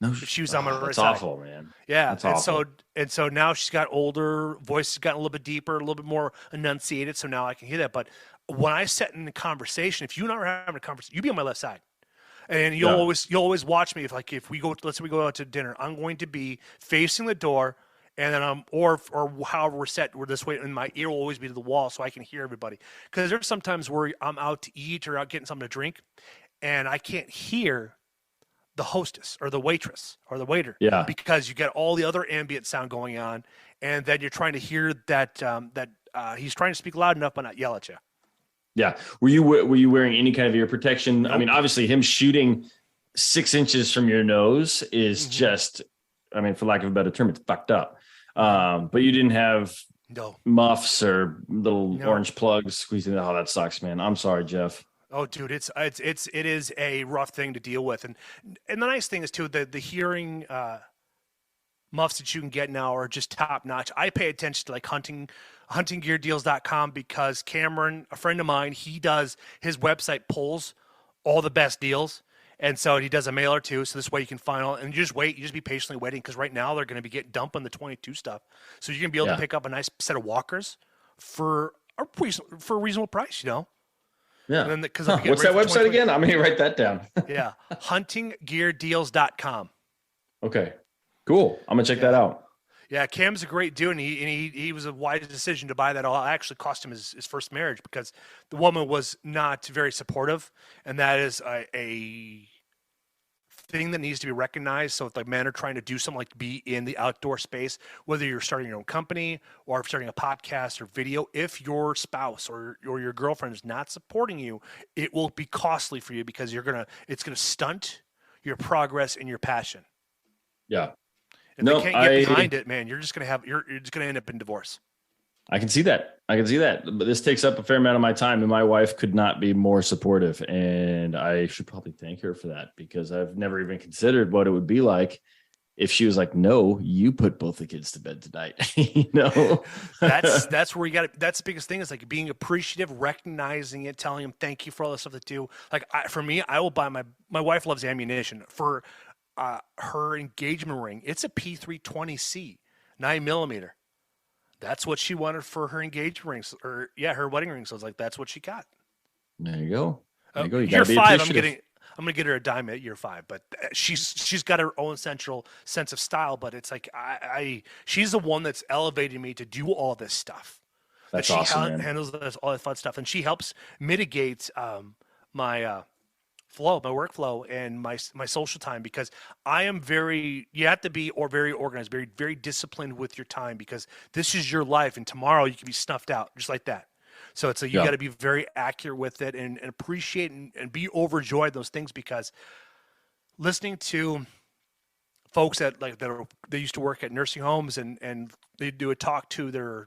No, she was on my right that's side. awful, man. Yeah, that's awful. So now she's got older, voice has gotten a little bit deeper, a little bit more enunciated. So now I can hear that. But when I sit in a conversation, if you and I are having a conversation, you be on my left side. And you'll always watch me. If we go, let's say we go out to dinner, I'm going to be facing the door. And then or however we're set, we're this way, and my ear will always be to the wall so I can hear everybody. Because there's sometimes where I'm out to eat or out getting something to drink, and I can't hear the hostess or the waitress or the waiter. Yeah. Because you get all the other ambient sound going on, and then you're trying to hear that he's trying to speak loud enough but not yell at you. Yeah. Were you wearing any kind of ear protection? Nope. I mean, obviously, him shooting 6 inches from your nose is just, I mean, for lack of a better term, it's fucked up. But you didn't have muffs or little orange plugs squeezing. Oh, that sucks, man. I'm sorry, Jeff. Oh, dude, it is a rough thing to deal with. And the nice thing is too, the hearing muffs that you can get now are just top notch. I pay attention to like huntinggeardeals.com because Cameron, a friend of mine, his website pulls all the best deals. And so he does a mail or two, so this way you can find all, and you just wait. You just be patiently waiting, because right now they're going to be dumping the 22 stuff. So you're going to be able to pick up a nice set of walkers for a reasonable price, Yeah. And then because What's that website again? I'm going to write that down. Yeah. Huntinggeardeals.com. Okay. Cool. I'm going to check that out. Yeah, Cam's a great dude, and he was a wise decision to buy that. All actually cost him his first marriage because the woman was not very supportive, and that is a thing that needs to be recognized. So if like men are trying to do something like be in the outdoor space, whether you're starting your own company or starting a podcast or video, if your spouse or your girlfriend is not supporting you, it will be costly for you because it's gonna stunt your progress and your passion. Yeah. If they can't get behind it, man, you're just gonna end up in divorce. I can see that. But this takes up a fair amount of my time, and my wife could not be more supportive. And I should probably thank her for that because I've never even considered what it would be like if she was like, "No, you put both the kids to bed tonight." That's where you got. That's the biggest thing is like being appreciative, recognizing it, telling them thank you for all the stuff they do. Like for me, I will buy my wife loves ammunition for her engagement ring. It's a P320C 9mm. That's what she wanted for her engagement rings, or her wedding ring. So I was like, that's what she got. There you go. You year 5, I'm gonna get her a dime at year 5, but she's got her own central sense of style. But it's like she's the one that's elevating me to do all this stuff. That's awesome. She handles all that fun stuff, and she helps mitigate my workflow, and my social time because I am you have to be very organized, very, very disciplined with your time because this is your life and tomorrow you can be snuffed out just like that. So it's you got to be very accurate with it and appreciate and be overjoyed those things because listening to folks they used to work at nursing homes and they do a talk to their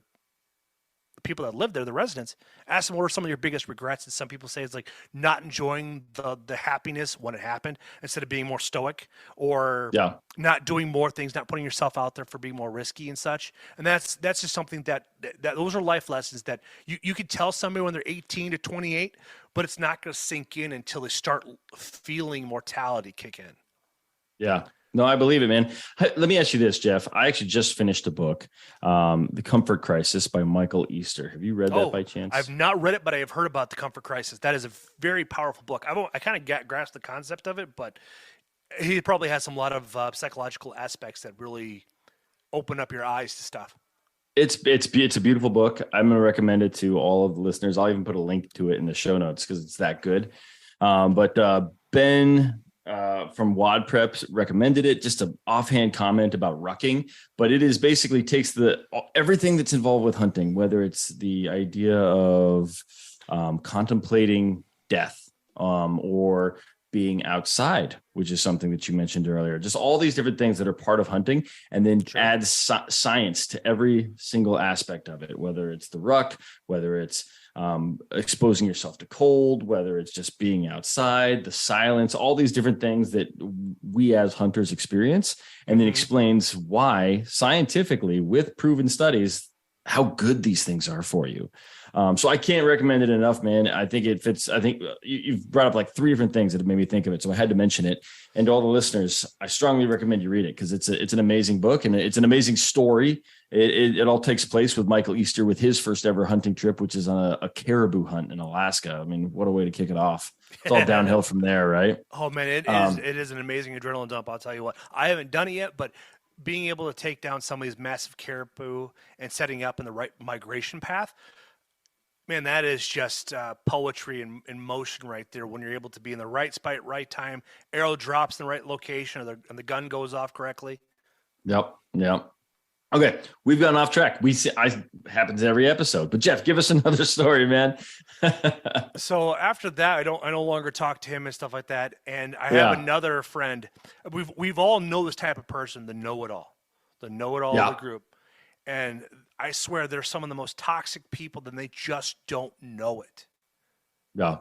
people that live there, the residents, ask them what are some of your biggest regrets. And some people say it's like not enjoying the happiness when it happened instead of being more stoic or not doing more things, not putting yourself out there for being more risky and such. And that's just something that those are life lessons that you could tell somebody when they're 18 to 28, but it's not going to sink in until they start feeling mortality kick in. Yeah. No, I believe it, man. Let me ask you this, Jeff. I actually just finished a book, The Comfort Crisis by Michael Easter. Have you read that by chance? I've not read it, but I have heard about The Comfort Crisis. That is a very powerful book. I kind of grasped the concept of it, but he probably has some lot of psychological aspects that really open up your eyes to stuff. It's a beautiful book. I'm going to recommend it to all of the listeners. I'll even put a link to it in the show notes because it's that good. But Ben from Wad Preps recommended it, just an offhand comment about rucking, but it is basically takes everything that's involved with hunting, whether it's the idea of contemplating death or being outside, which is something that you mentioned earlier, just all these different things that are part of hunting, and then add science to every single aspect of it, whether it's the ruck, whether it's exposing yourself to cold, whether it's just being outside, the silence, all these different things that we as hunters experience, and then explains why scientifically with proven studies how good these things are for you. So I can't recommend it enough, man. I think it fits. I think you've brought up like 3 different things that have made me think of it. So I had to mention it. And to all the listeners, I strongly recommend you read it because it's an amazing book and it's an amazing story. It all takes place with Michael Easter with his first ever hunting trip, which is on a caribou hunt in Alaska. I mean, what a way to kick it off. It's all downhill from there, right? Oh man, it is an amazing adrenaline dump. I'll tell you what, I haven't done it yet, but being able to take down some of these massive caribou and setting up in the right migration path, man, that is just poetry in motion right there. When you're able to be in the right spot, right time, arrow drops in the right location, and the gun goes off correctly. Yep. Okay, we've gone off track. Happens every episode. But Jeff, give us another story, man. So after that, I no longer talk to him and stuff like that. And I have another friend. We've all know this type of person, the know-it-all of the group. And I swear they're some of the most toxic people, then they just don't know it. Yeah.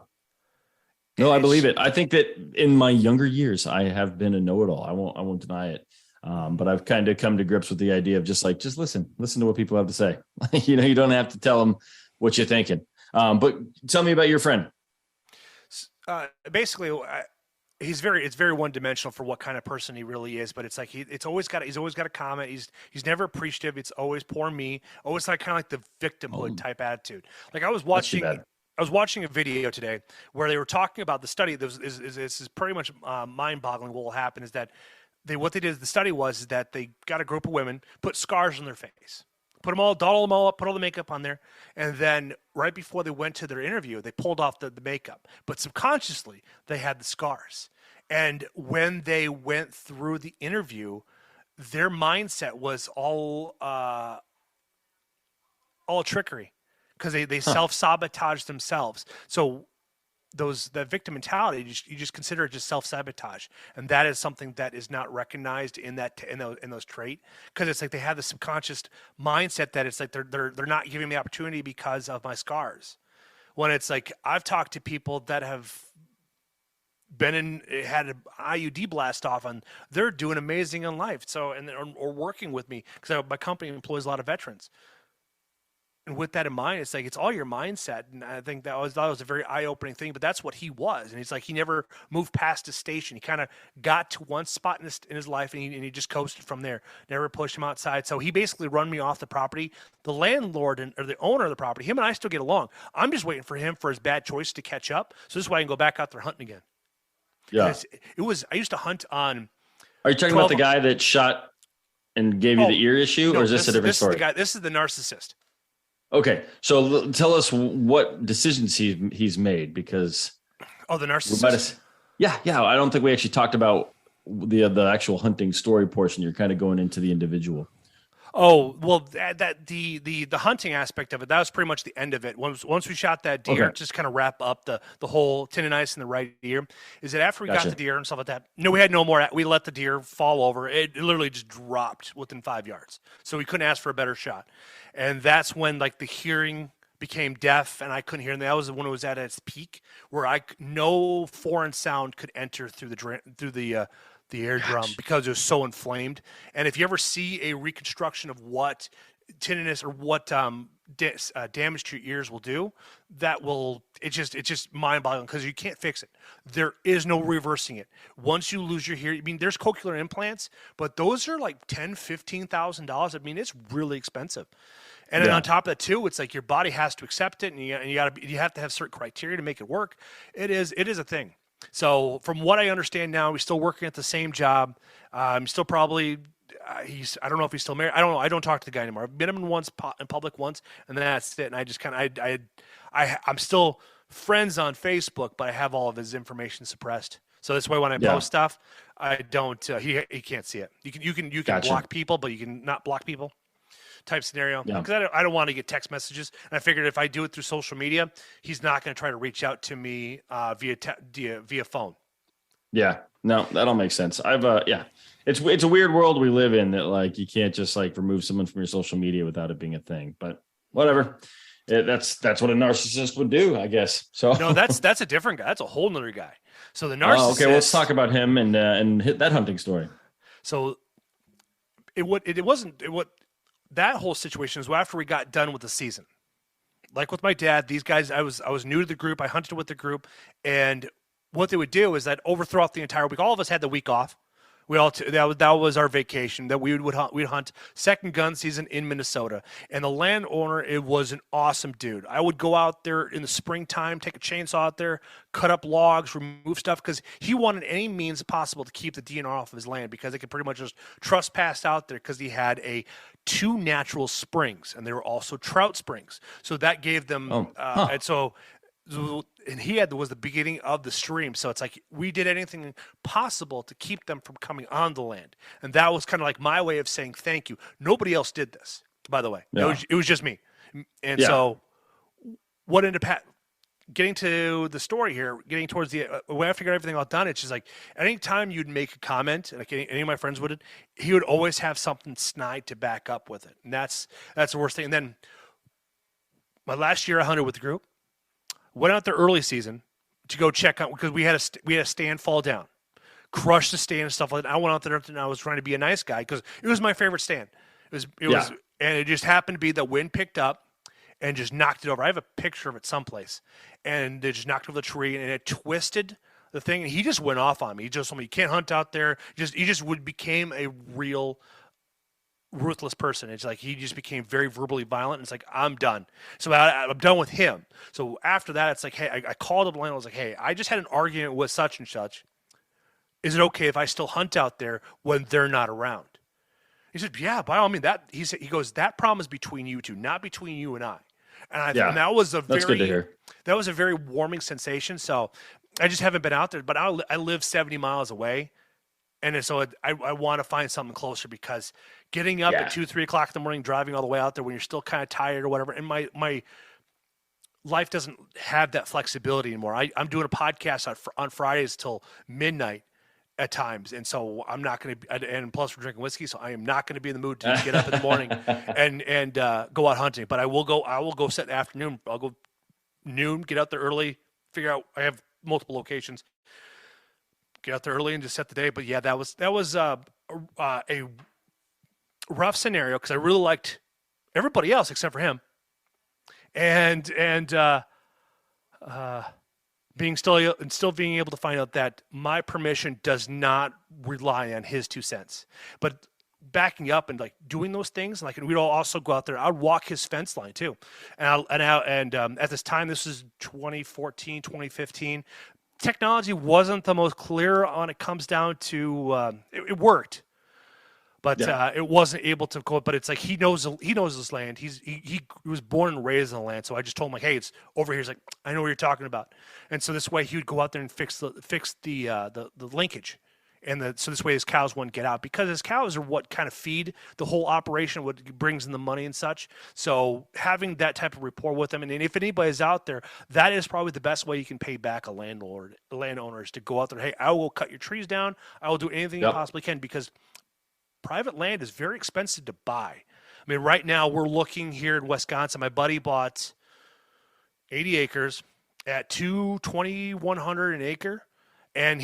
No, I believe it. I think that in my younger years, I have been a know-it-all. I won't deny it. But I've kind of come to grips with the idea of just listen to what people have to say. You don't have to tell them what you're thinking. But tell me about your friend. Basically, it's very one dimensional for what kind of person he really is. But it's like he's always got a comment. He's never appreciative. It's always poor me. Always kind of like the victimhood type attitude. Like I was watching I was watching a video today where they were talking about the study. This is pretty much mind-boggling. What will happen is that what they did. The study was that they got a group of women, put scars on their face, doll them all up, put all the makeup on there, and then right before they went to their interview, they pulled off the makeup. But subconsciously, they had the scars. And when they went through the interview, their mindset was all trickery, because they self-sabotage themselves. So that victim mentality, you just consider it just self-sabotage, and that is something that is not recognized in those trait, because it's like they have the subconscious mindset that it's like they're not giving me opportunity because of my scars. When it's like, I've talked to people that have had an IUD blast off, and they're doing amazing in life. So, or working with me, because my company employs a lot of veterans. And with that in mind, it's like, it's all your mindset. And I think that was a very eye-opening thing, but that's what he was. And he's like, he never moved past his station. He kind of got to one spot in his life, and he just coasted from there, never pushed him outside. So he basically run me off the property. The landlord or the owner of the property, him and I still get along. I'm just waiting for his bad choice to catch up. So this way I can go back out there hunting again. Yeah. I used to hunt on. Are you talking about the guy that shot and gave you the ear issue, or is this a different story? This is the narcissist. Okay, so tell us what decisions he's made, because the narcissist. Yeah. I don't think we actually talked about the actual hunting story portion. You're kind of going into the individual. Oh, well, the hunting aspect of it, that was pretty much the end of it. Once we shot that deer, just kind of wrap up the whole tendonitis in the right ear, is that after we got the deer and stuff like that, no, we had no more. We let the deer fall over. It literally just dropped within 5 yards. So we couldn't ask for a better shot. And that's when, like, the hearing became deaf, and I couldn't hear. And that was when it was at its peak, where no foreign sound could enter through the eardrum, because it was so inflamed. And if you ever see a reconstruction of what tinnitus or what damage to your ears will do, it's just mind-boggling, because you can't fix it. There is no reversing it. Once you lose your hearing, I mean, there's cochlear implants, but those are like $10,000-$15,000. I mean, it's really expensive. And then on top of that too, it's like your body has to accept it, and you have to have certain criteria to make it work. It is a thing. So from what I understand now, he's still working at the same job. Still probably I don't know if he's still married. I don't know. I don't talk to the guy anymore. I've met him in public once, and then that's it. And I just I'm still friends on Facebook, but I have all of his information suppressed. So that's why when I post stuff, I don't. He can't see it. You can block people, but you can not block people. Type scenario, because I don't want to get text messages, and I figured if I do it through social media, he's not going to try to reach out to me via phone. Yeah, no, that all makes sense. It's a weird world we live in, that like you can't just like remove someone from your social media without it being a thing. But whatever, that's what a narcissist would do, I guess. So no, that's a different guy. That's a whole nother guy. So the narcissist. Okay, well, let's talk about him and hit that hunting story. So that whole situation was after we got done with the season. Like with my dad, these guys, I was new to the group. I hunted with the group, and what they would do is that throughout the entire week, all of us had the week off. That was our vacation. That we'd hunt second gun season in Minnesota, and the landowner, it was an awesome dude. I would go out there in the springtime, take a chainsaw out there, cut up logs, remove stuff, because he wanted any means possible to keep the DNR off of his land, because they could pretty much just trespass out there, because he had two natural springs, and they were also trout springs. So that gave them, and he was the beginning of the stream. So it's like we did anything possible to keep them from coming on the land. And that was kind of like my way of saying thank you. Nobody else did this, by the way. Yeah. It was just me. And so what ended up getting to the story here, getting towards when I figured everything all done, it's just like anytime you'd make a comment, like any of my friends would, he would always have something snide to back up with it. And that's the worst thing. And then my last year I hunted with the group. Went out there early season to go check out, because we had a stand fall down, crushed the stand and stuff like that. I went out there and I was trying to be a nice guy, because it was my favorite stand. It was, and it just happened to be the wind picked up and just knocked it over. I have a picture of it someplace, and they just knocked over the tree, and it twisted the thing. And he just went off on me. He just told me, "You can't hunt out there." He just became a real ruthless person. It's like he just became very verbally violent. And it's like, I'm done. So I'm done with him. So after that, it's like, hey, I called up the landlord. I was like, hey, I just had an argument with such and such. Is it okay if I still hunt out there when they're not around? He said, yeah, by all means. He goes, that problem is between you two, not between you and I. And that was that's good to hear. That was a very warming sensation. So I just haven't been out there, but I live 70 miles away. And so I want to find something closer, because getting up at 2, 3 o'clock in the morning, driving all the way out there when you're still kind of tired or whatever, and my life doesn't have that flexibility anymore. I'm doing a podcast on Fridays till midnight at times, and so I'm not going to. And plus, we're drinking whiskey, so I am not going to be in the mood to get up in the morning and go out hunting. But I will go set in the afternoon. I'll go noon, get out there early, figure out. I have multiple locations. Get out there early and just set the day. But yeah, that was a rough scenario, because I really liked everybody else except for him, and still being able to find out that my permission does not rely on his 2 cents, but backing up and like doing those things. Like, we'd also go out there. I'd walk his fence line too, and at this time, this is 2014, 2015. Technology wasn't the most clear when it comes down to it worked, but it wasn't able to go. But it's like he knows this land. He was born and raised in the land. So I just told him, like, hey, it's over here. He's like, I know what you're talking about. And so this way he would go out there and fix the linkage, and so this way his cows wouldn't get out, because his cows are what kind of feed the whole operation, what brings in the money and such. So having that type of rapport with them, and if anybody's out there, that is probably the best way you can pay back a landowner, is to go out there. Hey, I will cut your trees down. I will do anything you possibly can, because private land is very expensive to buy. I mean, right now we're looking here in Wisconsin. My buddy bought 80 acres at $2,100 an acre, and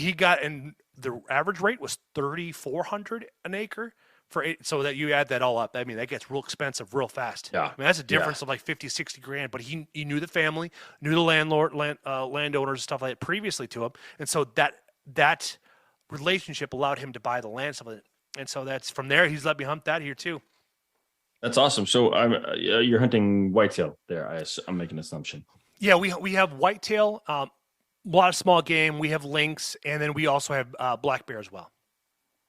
the average rate was $3,400 an acre so that you add that all up. I mean, that gets real expensive real fast. Yeah. I mean, that's a difference of like 50, 60 grand, but he knew the family, knew the landowners and stuff like that previously to him. And so that relationship allowed him to buy the land, stuff like that. And so that's from there, he's let me hunt that here too. That's awesome. So you're hunting whitetail there. I'm making an assumption. Yeah, we have whitetail, a lot of small game. We have lynx, and then we also have black bear as well.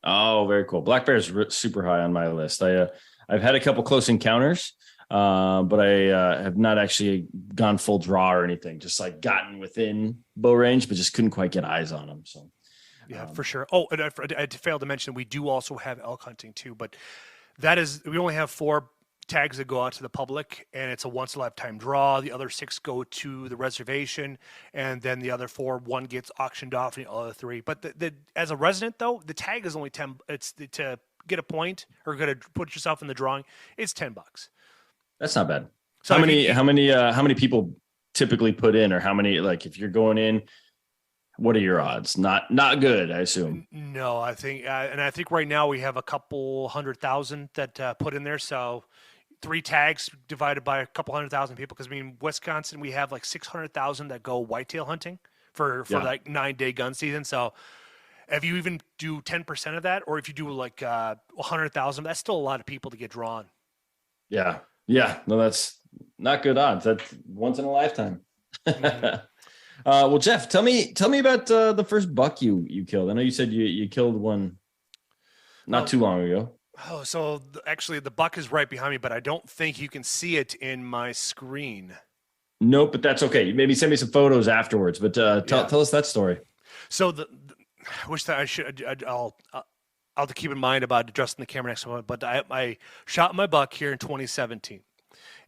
Oh, very cool. Black bear is super high on my list. I've had a couple close encounters, but I have not actually gone full draw or anything. Just like gotten within bow range, but just couldn't quite get eyes on them. So. Yeah, for sure. Oh, and I failed to mention, we do also have elk hunting too, but we only have 4 tags that go out to the public, and it's a once in a lifetime draw. The other 6 go to the reservation, and then the other 4, 1 gets auctioned off, and the other 3. But as a resident though, the tag is only 10. It's to get a point or to put yourself in the drawing. It's $10. That's not bad. So how many people typically put in, or how many, like if you're going in? What are your odds? Not good, I assume. No, I think, and I think right now we have a couple 100,000 that put in there. So 3 tags divided by a couple 100,000 people. Because I mean, Wisconsin, we have like 600,000 that go whitetail hunting for like 9-day gun season. So if you even do 10% of that, or if you do like 100,000, that's still a lot of people to get drawn. Yeah. No, that's not good odds. That's once in a lifetime. Mm-hmm. Well, Jeff, tell me about the first buck you killed. I know you said you killed one not too long ago. Oh, so actually the buck is right behind me, but I don't think you can see it in my screen. Nope, but that's okay. Maybe send me some photos afterwards. But tell us that story. So I wish that I should. I'll have to keep in mind about adjusting the camera next time. But I shot my buck here in 2017.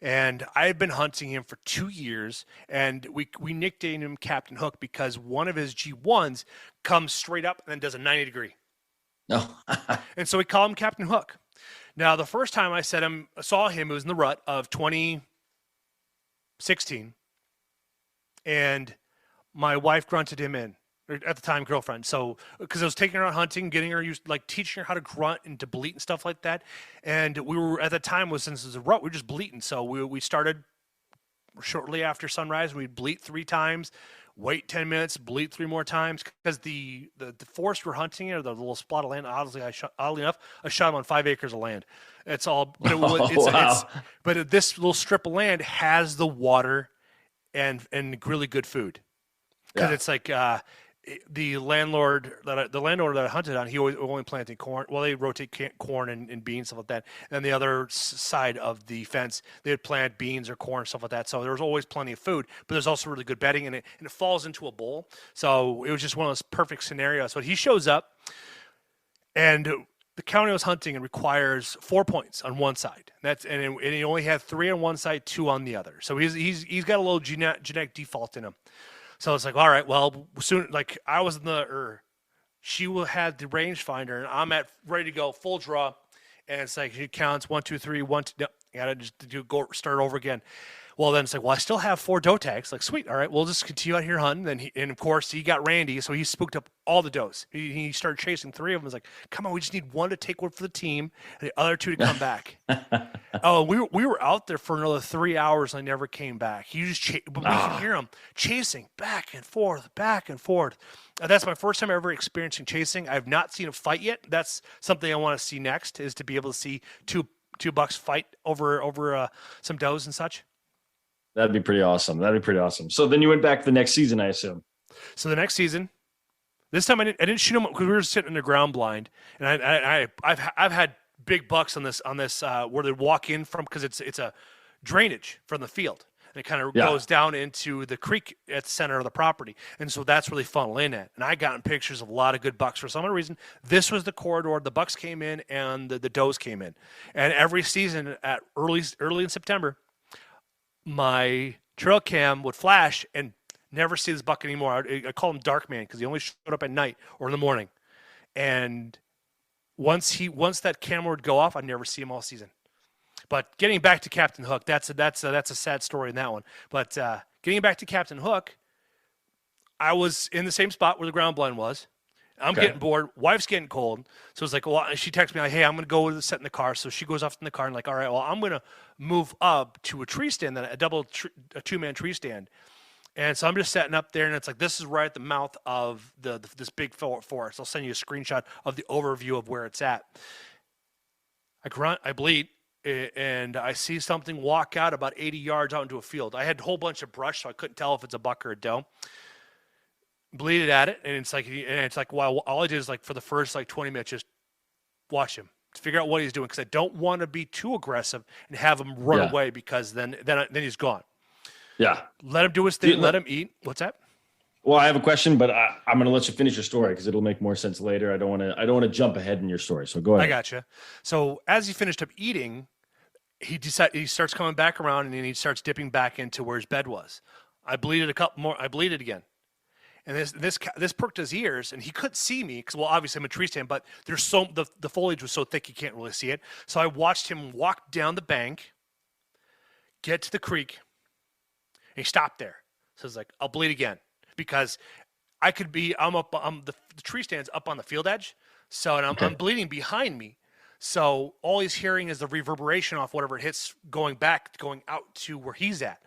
And I've been hunting him for 2 years, and we nicknamed him Captain Hook because one of his G1s comes straight up and then does a 90-degree. No. And so we call him Captain Hook. Now, the first time I saw him, it was in the rut of 2016, and my wife grunted him in. At the time, girlfriend. So, because I was taking her out hunting, getting her used, like teaching her how to grunt and to bleat and stuff like that. And we were at the time since it was a rut, we were just bleating. So we started shortly after sunrise. We'd bleat 3 times. wait 10 minutes, bleed 3 more times, because the forest we're hunting in, or the little spot of land, oddly enough, I shot him on 5 acres of land. It's all, but Wow. but this little strip of land has the water and really good food, because Yeah. it's like the landowner that I hunted on, he always only planted corn. Well, they rotate corn and beans, stuff like that. And the other side of the fence, they would plant beans or corn, stuff like that. So there was always plenty of food, but there's also really good bedding, and it falls into a bowl. So it was just one of those perfect scenarios. So he shows up, and the county I was hunting and requires 4 points on one side. And he only had 3 on one side, 2 on the other. So he's got a little genetic default in him. So it's like, all right, well, soon, like I was she had the rangefinder, and I'm ready to go full draw, and it's like she counts 1, 2, 3, 1, 2. No, you gotta just start over again. Well, then it's like, well, I still have 4 doe tags. Like, sweet, all right, we'll just continue out here hunting. And of course, he got Randy, so he spooked up all the does. He started chasing 3 of them. He's like, come on, we just need 1 to take one for the team, and the other 2 to come back. Oh, we were out there for another 3 hours, and I never came back. But we can hear him chasing back and forth, back and forth. That's my first time ever experiencing chasing. I have not seen a fight yet. That's something I want to see next, is to be able to see two bucks fight over some does and such. That'd be pretty awesome. So then you went back the next season, I assume. So the next season, this time I didn't shoot them because we were sitting in the ground blind, and I've had big bucks on this where they walk in from, because it's a drainage from the field, and it kind of goes down into the creek at the center of the property, and so that's where they funnel in at. And I gotten pictures of a lot of good bucks. For some reason, this was the corridor the bucks came in and the does came in, and every season at early in September, my trail cam would flash and never see this buck anymore. I call him Dark Man because he only showed up at night or in the morning. And once that camera would go off, I'd never see him all season. But getting back to Captain Hook, that's a sad story in that one. But getting back to Captain Hook, I was in the same spot where the ground blind was. I'm getting bored. Wife's getting cold. So it's like, well, she texts me like, hey, I'm going to go sit in the car. So she goes off in the car and like, all right, well, I'm going to move up to a tree stand, a 2-man tree stand. And so I'm just setting up there, and it's like, this is right at the mouth of this big forest. I'll send you a screenshot of the overview of where it's at. I grunt, I bleed, and I see something walk out about 80 yards out into a field. I had a whole bunch of brush, so I couldn't tell if it's a buck or a doe. Bleeded at it, and it's like, wow, all I did is like for the first 20 minutes, just watch him, figure out what he's doing, because I don't want to be too aggressive and have him run away, because then he's gone. Yeah, let him do his thing. Let him eat. What's that? Well, I have a question, but I'm going to let you finish your story because it'll make more sense later. I don't want to jump ahead in your story. So go ahead. I gotcha. So as he finished up eating, he starts coming back around, and then he starts dipping back into where his bed was. I bleeded a couple more. I bleeded again. And this perked his ears, and he couldn't see me because, well, obviously I'm a tree stand, but there's the foliage was so thick you can't really see it. So I watched him walk down the bank, get to the creek, and he stopped there. So it's like, I'll bleed again, because I'm the tree stand's up on the field edge, so I'm bleeding behind me. So all he's hearing is the reverberation off whatever it hits going out to where he's at.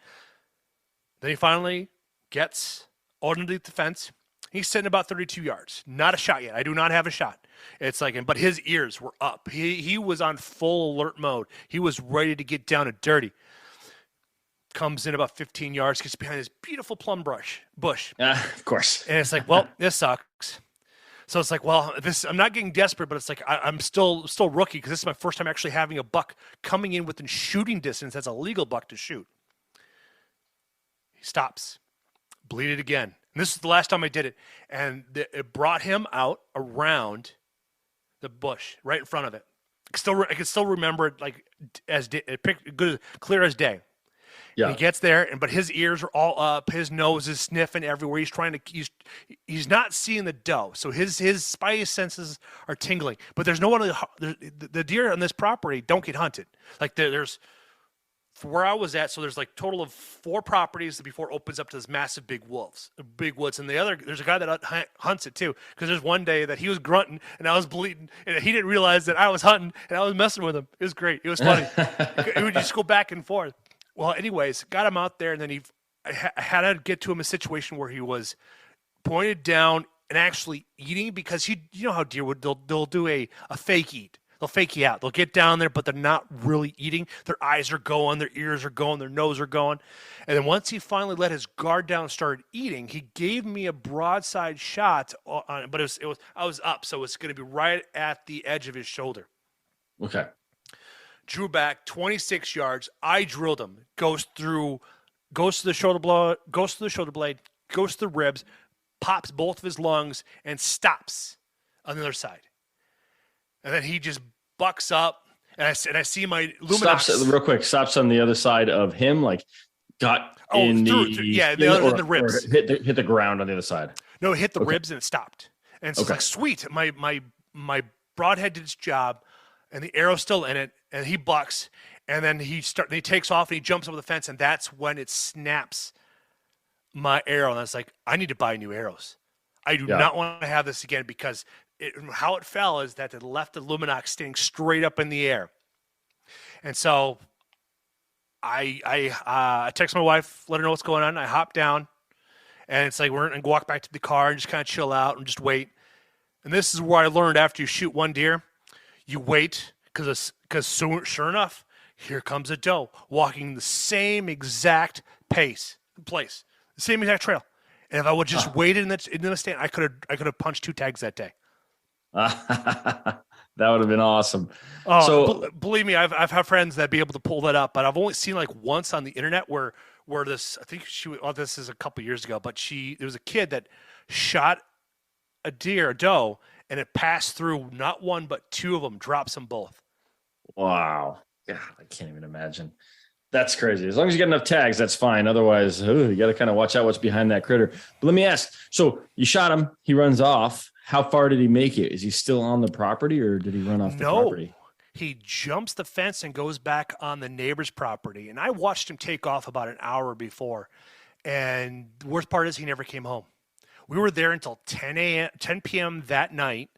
Then he finally gets underneath the fence. He's sitting about 32 yards. Not a shot yet. I do not have a shot. It's like, but his ears were up. He was on full alert mode. He was ready to get down and dirty. Comes in about 15 yards, gets behind this beautiful plum bush. Of course. And it's like, well, this sucks. So it's like, well, I'm not getting desperate, but it's like I'm still rookie, because this is my first time actually having a buck coming in within shooting distance as a legal buck to shoot. He stops. Bleeded again. And this is the last time I did it. And it brought him out around the bush right in front of it. I can still remember it like clear as day. Yeah. And he gets there, but his ears are all up. His nose is sniffing everywhere. He's not seeing the doe, so his spidey senses are tingling. But there's no one. The deer on this property don't get hunted. Like there's where I was at, so there's like total of 4 properties before it opens up to this massive big woods. And there's a guy that hunts it too, because there's one day that he was grunting and I was bleeding, and he didn't realize that I was hunting and I was messing with him. It was great. It was funny. It would just go back and forth. Well, anyways, got him out there, and then I had to get to him a situation where he was pointed down and actually eating, because you know how deer would, they'll do a fake eat. They'll fake you out. They'll get down there, but they're not really eating. Their eyes are going, their ears are going, their nose are going. And then once he finally let his guard down and started eating, he gave me a broadside shot on it, but I was up, so it's going to be right at the edge of his shoulder. Okay. Drew back 26 yards. I drilled him. Goes to the shoulder blade, goes to the ribs, pops both of his lungs, and stops on the other side. And then he just bucks up, and I see my Luminox. Stops real quick. Stops on the other side of him, like got in the ribs. Or hit the ground on the other side. No, it hit the ribs and it stopped. And so it's like, sweet. My broadhead did its job, and the arrow's still in it, and he bucks, and then he takes off and he jumps over the fence, and that's when it snaps my arrow. And I was like, I need to buy new arrows. I do not want to have this again, because how it fell is that it left the Luminox standing straight up in the air. And so I text my wife, let her know what's going on. I hop down, and it's like we're going to walk back to the car and just kind of chill out and just wait. And this is where I learned, after you shoot one deer, you wait, because sure enough, here comes a doe walking the same exact place, the same exact trail. And if I would just waited in the stand, I could have punched 2 tags that day. That would have been awesome. Oh, so believe me, I've had friends that be able to pull that up, but I've only seen like once on the internet where this, I think this is a couple years ago, but there was a kid that shot a doe, and it passed through not one but 2 of them, drops them both. Wow. Yeah, I can't even imagine. That's crazy. As long as you get enough tags, that's fine. Otherwise, you got to kind of watch out what's behind that critter. But let me ask, so you shot him, he runs off. How far did he make it? Is he still on the property, or did he run off the property? No, he jumps the fence and goes back on the neighbor's property. And I watched him take off about an hour before. And the worst part is he never came home. We were there until 10 p.m. that night,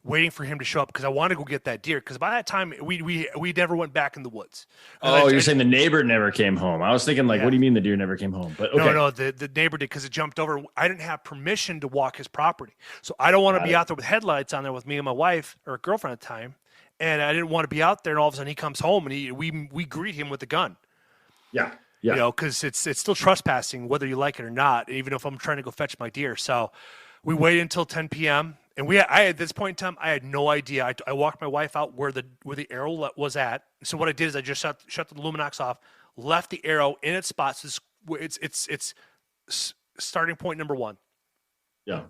waiting for him to show up, because I wanted to go get that deer. Because by that time, we never went back in the woods. Oh, you're saying the neighbor never came home? I was thinking, like, what do you mean the deer never came home? But okay. No, the neighbor did, because it jumped over. I didn't have permission to walk his property, so I don't want to be out there with headlights on there with me and my wife, or girlfriend at the time, and I didn't want to be out there. And all of a sudden, he comes home, and we greet him with a gun. Yeah. You know, because it's still trespassing, whether you like it or not, even if I'm trying to go fetch my deer. So we waited until 10 p.m. And at this point in time, I had no idea. I walked my wife out where the arrow was at. So what I did is I just shut the Luminox off, left the arrow in its spot. So it's starting point number 1. Yeah.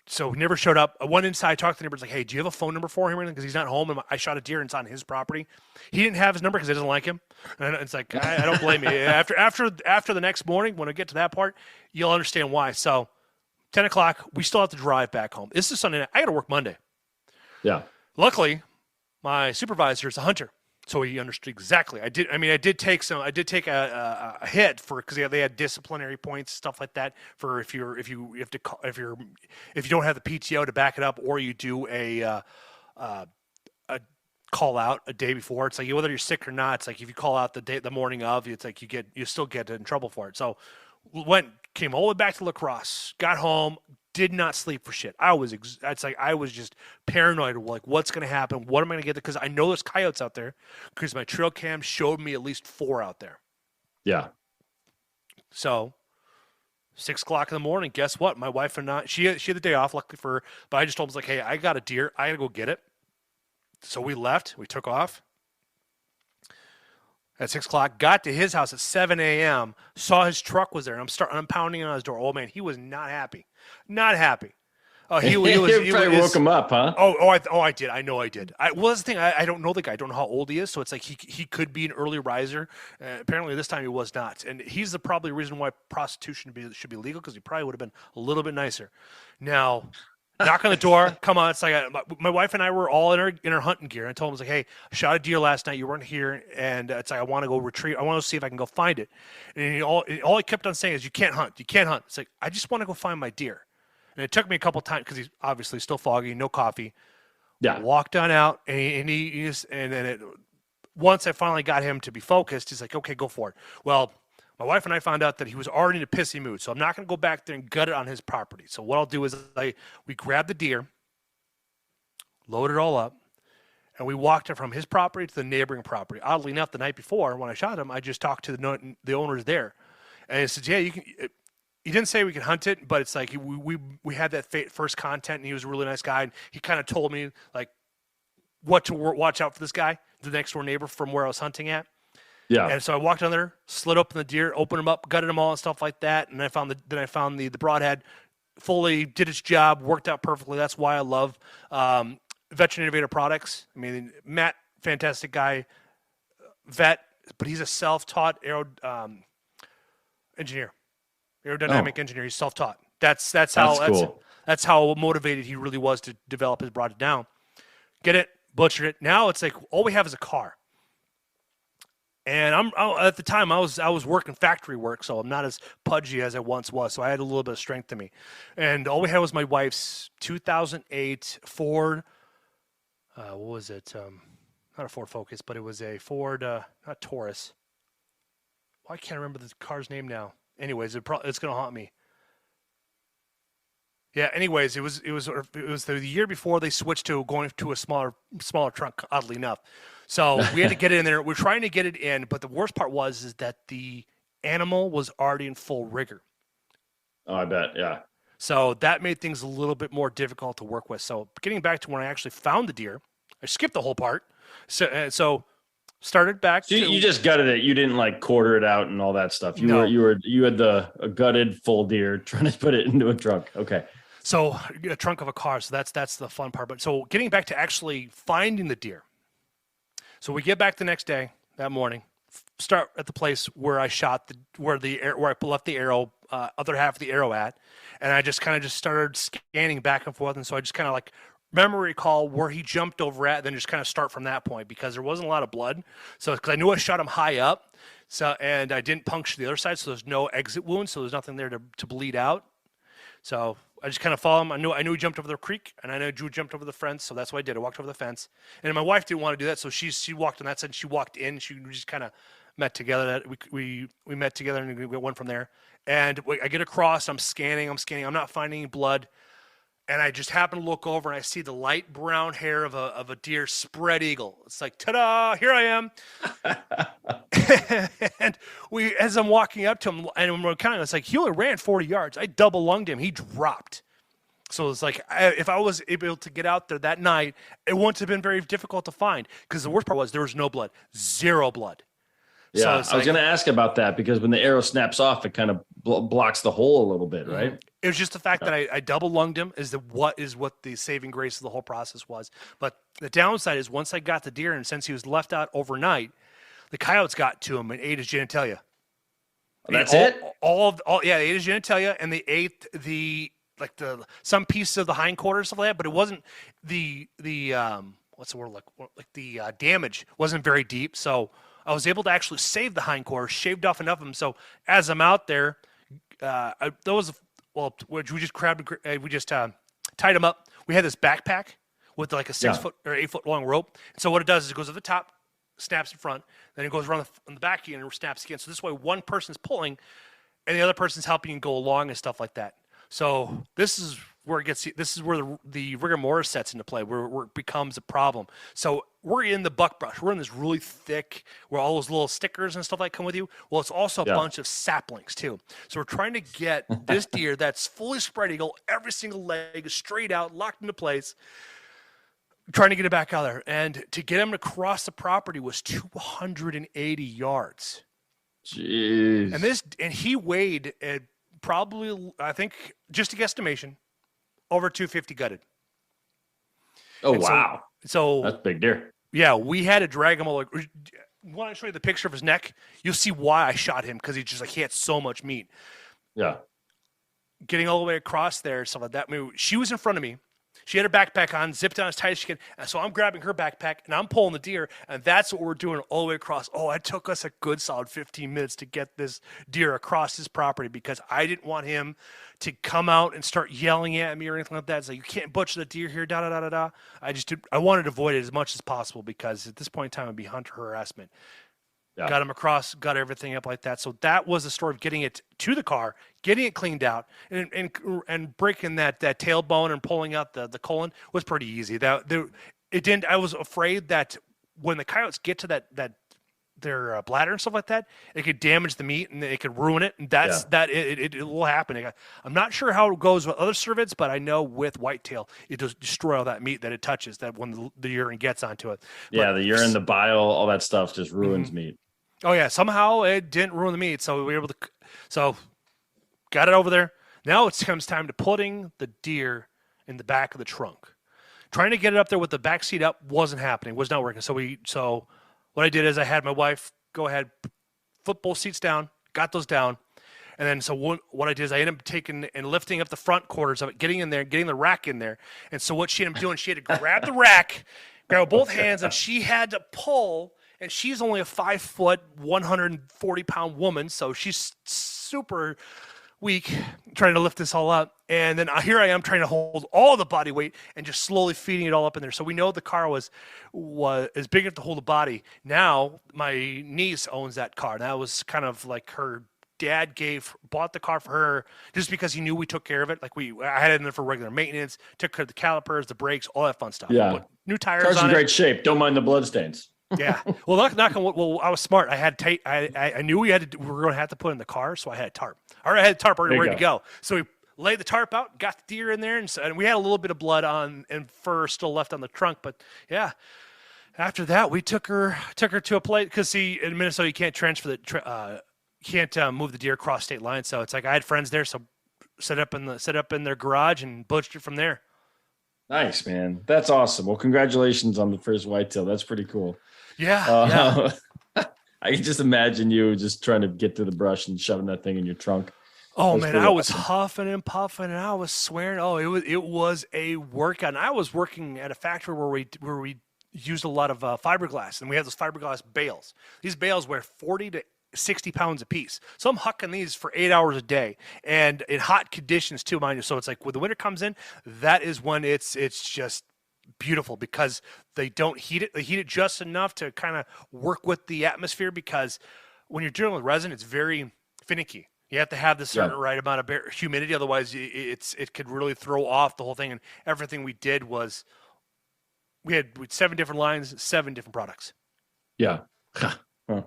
So he never showed up. I went inside, talked to the neighbor. Like, hey, do you have a phone number for him? Because he's not home. And I shot a deer, and it's on his property. He didn't have his number because he doesn't like him. And it's like, I don't blame you. After the next morning, when I get to that part, you'll understand why. So 10 o'clock, we still have to drive back home. This is Sunday night. I got to work Monday. Yeah. Luckily, my supervisor is a hunter, so he understood exactly. I did take a hit for, because they had disciplinary points, stuff like that, for if you don't have the PTO to back it up, or you do a call out a day before. It's like, whether you're sick or not, it's like if you call out the morning of, it's like you still get in trouble for it. So came all the way back to La Crosse, got home, did not sleep for shit. I was just paranoid, like, what's going to happen? What am I going to get? Because I know there's coyotes out there, because my trail cam showed me at least 4 out there. Yeah. So 6 o'clock in the morning, guess what? My wife and I, she had the day off, luckily for her, but I just told her, like, hey, I got a deer. I got to go get it. So we left. We took off at 6 o'clock, got to his house at 7 a.m., saw his truck was there, and I'm pounding on his door. Oh, man, he was not happy. Not happy. Oh, he probably woke him up, huh? I did. I know I did. Well, that's the thing. I don't know the guy. I don't know how old he is, so it's like he could be an early riser. Apparently, this time he was not, and he's the probably reason why prostitution should be legal, because he probably would have been a little bit nicer. Now, knock on the door. Come on. It's like my wife and I were all in our hunting gear. And I told him, I was like, hey, I shot a deer last night. You weren't here, and it's like, I want to go retrieve. I want to see if I can go find it. And all he kept on saying is, you can't hunt. You can't hunt. It's like, I just want to go find my deer. And it took me a couple times, because he's obviously still foggy, no coffee. Yeah. Walked on out, and once I finally got him to be focused, he's like, okay, go for it. Well, My wife and I found out that he was already in a pissy mood, so I'm not going to go back there and gut it on his property. So what I'll do is we grab the deer, load it all up, and we walked it from his property to the neighboring property. Oddly enough, the night before when I shot him, I just talked to the owners there, and he said, "Yeah, you can." He didn't say we could hunt it, but it's like we had that first content, and he was a really nice guy, and he kind of told me like what to watch out for this guy, the next door neighbor from where I was hunting at. Yeah. And so I walked on there, slid open the deer, opened them up, gutted them all and stuff like that. And I found the broadhead fully did its job, worked out perfectly. That's why I love Veteran Innovator Products. I mean, Matt, fantastic guy, vet, but he's a self-taught engineer, aerodynamic engineer. He's self-taught. That's cool. That's how motivated he really was to develop his broadhead down. Get it, butchered it. Now it's like all we have is a car. And at the time I was working factory work, so I'm not as pudgy as I once was. So I had a little bit of strength to me. And all we had was my wife's 2008 Ford. What was it? Not a Ford Focus, but it was a Ford, not Taurus. Well, I can't remember the car's name now. Anyways, it's going to haunt me. Yeah. Anyways, it was the year before they switched to going to a smaller trunk. Oddly enough. So we had to get it in there. We're trying to get it in, but the worst part is that the animal was already in full rigor. Oh, I bet, yeah. So that made things a little bit more difficult to work with. So getting back to when I actually found the deer, I skipped the whole part. So started back. So you just gutted it. You didn't like quarter it out and all that stuff. You had a gutted full deer trying to put it into a trunk. Okay. So a trunk of a car. So that's the fun part. But so getting back to actually finding the deer. So we get back the next day, that morning, start at the place where I shot where I left the arrow, other half of the arrow at, and I just started scanning back and forth, and so I just kind of like memory recall where he jumped over at, then just kind of start from that point because there wasn't a lot of blood. So because I knew I shot him high up, and I didn't puncture the other side, so there's no exit wound, so there's nothing there to bleed out. So I just kind of followed him. I knew he jumped over the creek, and I know Drew jumped over the fence, so that's what I did. I walked over the fence, and my wife didn't want to do that, so she walked on that side. And she walked in. We just kind of met together. We met together, and we went from there. And I get across. I'm scanning. I'm not finding any blood, and I just happen to look over, and I see the light brown hair of a deer spread eagle. It's like, ta-da! Here I am. And as I'm walking up to him, and we're counting, it's like he only ran 40 yards. I double lunged him. He dropped. So it's like if I was able to get out there that night, it wouldn't have been very difficult to find because the worst part was there was no blood, zero blood. Yeah, so I was going to ask about that because when the arrow snaps off, it kind of blocks the hole a little bit, right? Mm-hmm. It was just the fact that I double lunged him is what the saving grace of the whole process was. But the downside is once I got the deer, and since he was left out overnight, the coyotes got to him and ate his genitalia. That's they ate his genitalia, and they ate some pieces of the hindquarters, stuff like that. But it wasn't the what's the word like the damage wasn't very deep. So I was able to actually save the hindquarters, shaved off enough of them. So as I'm out there, we just tied them up. We had this backpack with like a 6 foot or 8 foot long rope. And so what it does is it goes at the top, snaps in front, then it goes around on the back again and snaps again. So this way one person's pulling and the other person's helping you go along and stuff like that. So this is where the rigor mortis sets into play, where it becomes a problem. So we're in the buckbrush. We're in this really thick, where all those little stickers and stuff like come with you. Well, it's also a bunch of saplings too. So we're trying to get this deer that's fully spread eagle, every single leg is straight out, locked into place, trying to get it back out there. And to get him to cross the property was 280 yards. Jeez. And he weighed at probably, I think, just a guesstimation, over 250 gutted. Oh, and wow. So that's a big deer. Yeah, we had to drag him all. Want to show you the picture of his neck? You'll see why I shot him, because he had so much meat. Yeah. Getting all the way across there, stuff like that. I mean, she was in front of me. She had her backpack on, zipped down as tight as she could. And so I'm grabbing her backpack, and I'm pulling the deer, and that's what we're doing all the way across. Oh, it took us a good solid 15 minutes to get this deer across his property because I didn't want him to come out and start yelling at me or anything like that. It's like, you can't butcher the deer here, I wanted to avoid it as much as possible because at this point in time, it would be hunter harassment. Yeah. got him across, got everything up like that. So that was the story of getting it to the car, getting it cleaned out, and breaking that tailbone and pulling out the colon was pretty easy. It didn't. I was afraid that when the coyotes get to their bladder and stuff like that, it could damage the meat and it could ruin it. And it will happen. I'm not sure how it goes with other cervids, but I know with whitetail, it does destroy all that meat that it touches, that when the urine gets onto it. Yeah, the urine, the bile, all that stuff just ruins meat. Oh yeah, somehow it didn't ruin the meat, so we were able to. So got it over there. Now it comes time to putting the deer in the back of the trunk. Trying to get it up there with the back seat up wasn't happening. Was not working. So what I did is I had my wife go ahead, flip both seats down, got those down, and then what I did is I ended up taking and lifting up the front quarters of it, getting in there, getting the rack in there. And so what she ended up doing, she had to grab the rack, grab both hands, and she had to pull. And she's only a 5 foot, 140-pound woman, so she's super weak trying to lift this all up. And then here I am trying to hold all the body weight and just slowly feeding it all up in there. So we know the car was big enough to hold the body. Now my niece owns that car. That was kind of like her dad bought the car for her just because he knew we took care of it. Like I had it in there for regular maintenance, took care of the calipers, the brakes, all that fun stuff. Yeah. Put new tires Car's on in it. great shape. Don't mind the bloodstains. Yeah. Well, knock on wood. Well, I was smart. I knew we were going to have to put in the car, so I had a tarp. I had a tarp already ready to go. So we laid the tarp out, got the deer in there, and we had a little bit of blood on and fur still left on the trunk. But yeah, after that, we took her to a place because in Minnesota you can't transfer move the deer across state lines. So it's like I had friends there, so set up in their garage and butchered it from there. Nice, man. That's awesome. Well, congratulations on the first whitetail. That's pretty cool. Yeah. I can just imagine you just trying to get through the brush and shoving that thing in your trunk. Oh man, I was huffing and puffing, and I was swearing. Oh, it was a workout. And I was working at a factory where we used a lot of fiberglass, and we had those fiberglass bales. These bales weigh 40 to 60 pounds a piece. So I'm hucking these for 8 hours a day, and in hot conditions too, mind you. So it's like when the winter comes in, that is when it's just beautiful because they don't heat it. They heat it just enough to kind of work with the atmosphere because when you're dealing with resin, it's very finicky. You have to have the certain right amount of humidity, otherwise it could really throw off the whole thing. And everything we did was we had 7 different lines, 7 different products. Yeah. Huh. Well,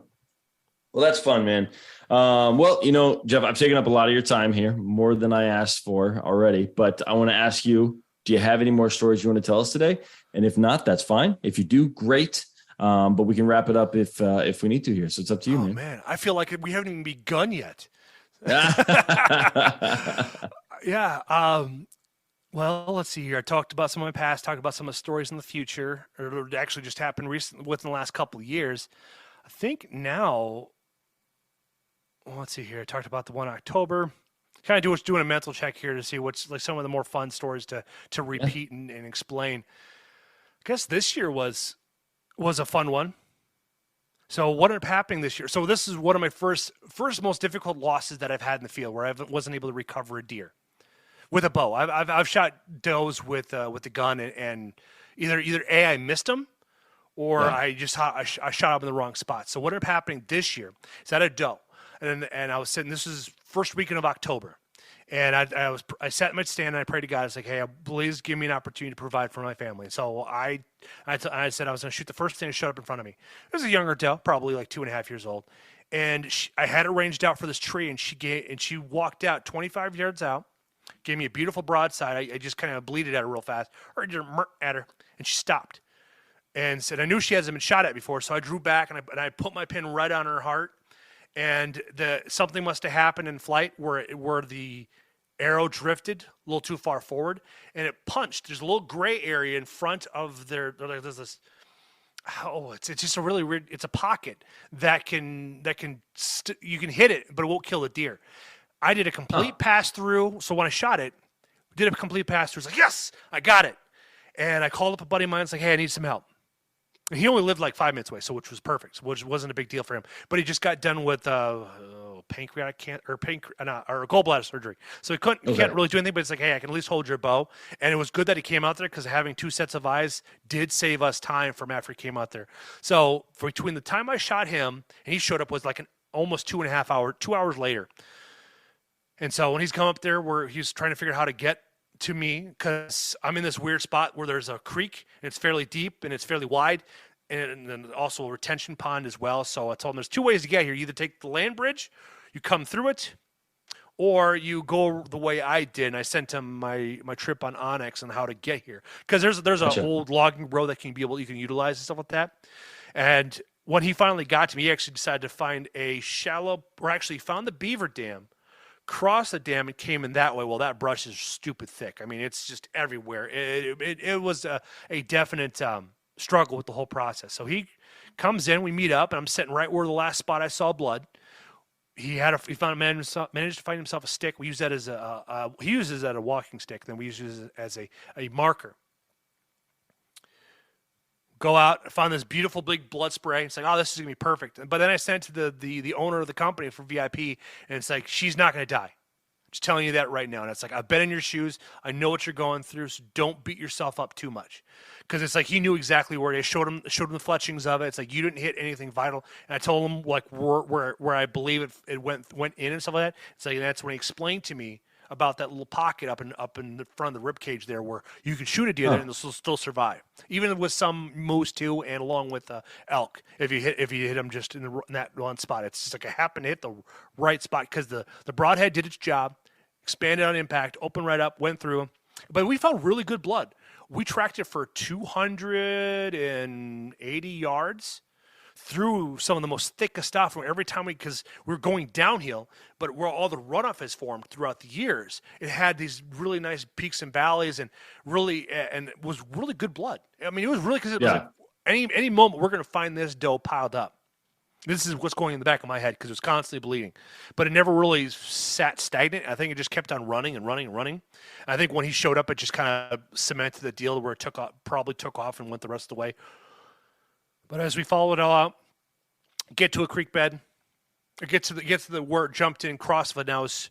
that's fun, man. Well, Jeff, I've taken up a lot of your time here, more than I asked for already. But I want to ask you, do you have any more stories you want to tell us today? And if not, that's fine. If you do, great. But we can wrap it up if we need to here. So it's up to you, man. Man, I feel like we haven't even begun yet. Yeah. Well, let's see here. I talked about some of my past, talked about some of the stories in the future, or it actually just happened recently within the last couple of years. I think now, let's see here. I talked about the one in October. Kind of doing a mental check here to see what's like some of the more fun stories to repeat and explain. I guess this year was a fun one. So what ended up happening this year? So this is one of my first most difficult losses that I've had in the field, where I wasn't able to recover a deer with a bow. I've shot does with the gun, and either I missed them, or I shot up in the wrong spot. So what ended up happening this year is I had a doe, and I was sitting. This is first weekend of October, and I sat in my stand and I prayed to God. I was like, hey, please give me an opportunity to provide for my family. And so I said I was going to shoot the first thing that showed up in front of me. It was a younger doe, probably like 2.5 years old, and I had it ranged out for this tree, and she walked out 25 yards out, gave me a beautiful broadside. I just kind of bleated at her real fast, or just at her, and she stopped, and said I knew she hasn't been shot at before, so I drew back and I put my pin right on her heart. And something must have happened in flight where the arrow drifted a little too far forward, and it punched. There's a little gray area in front of there's this. Oh, it's just a really weird. It's a pocket that you can hit it, but it won't kill the deer. I did a complete pass through. So when I shot it, did a complete pass through. It's like, yes, I got it. And I called up a buddy of mine. It's like, hey, I need some help. And he only lived like 5 minutes away, which was perfect, which wasn't a big deal for him. But he just got done with pancreatic cancer or gallbladder surgery. So he can't really do anything, but it's like, hey, I can at least hold your bow. And it was good that he came out there because having 2 sets of eyes did save us time from after he came out there. So between the time I shot him and he showed up was like an almost 2.5 hours, 2 hours later. And so when he's come up there, where he's trying to figure out how to get to me, because I'm in this weird spot where there's a creek and it's fairly deep and it's fairly wide, and then also a retention pond as well. So I told him there's 2 ways to get here. You either take the land bridge, you come through it, or you go the way I did. And I sent him my trip on Onyx on how to get here, because there's a old logging road that you can utilize and stuff like that. And when he finally got to me, he actually decided to find found the beaver dam, crossed the dam, and came in that way. Well, that brush is stupid thick. I mean, it's just everywhere. It was a definite struggle with the whole process. So he comes in, we meet up, and I'm sitting right where the last spot I saw blood. He managed to find himself a stick. We use that as he uses that as a walking stick. Then we use it as a marker. Go out, found this beautiful big blood spray. It's like, oh, this is gonna be perfect. But then I sent it to the owner of the company for VIP, and it's like, she's not gonna die. Just telling you that right now. And it's like, I've been in your shoes. I know what you're going through, so don't beat yourself up too much. Because it's like he knew exactly where it is. Showed him the fletchings of it. It's like, you didn't hit anything vital. And I told him like where I believe it went in and stuff like that. It's like, that's when he explained to me about that little pocket up in the front of the rib cage there, where you can shoot a deer there and they'll still survive, even with some moose too, and along with elk. If you hit them just in that one spot, it's just like I happened to hit the right spot, because the broadhead did its job, expanded on impact, opened right up, went through. But we found really good blood. We tracked it for 280 yards. Through some of the most thickest stuff every time because we're going downhill, but where all the runoff has formed throughout the years, it had these really nice peaks and valleys, and it was really good blood. I mean, it was really, because it was like any moment we're going to find this doe piled up. This is what's going in the back of my head, because it was constantly bleeding, but it never really sat stagnant. I think it just kept on running and running and running. I think when he showed up, it just kind of cemented the deal where it probably took off and went the rest of the way. But as we follow it all out, get to a creek bed, get to the where it jumped in, cross of it. Now it's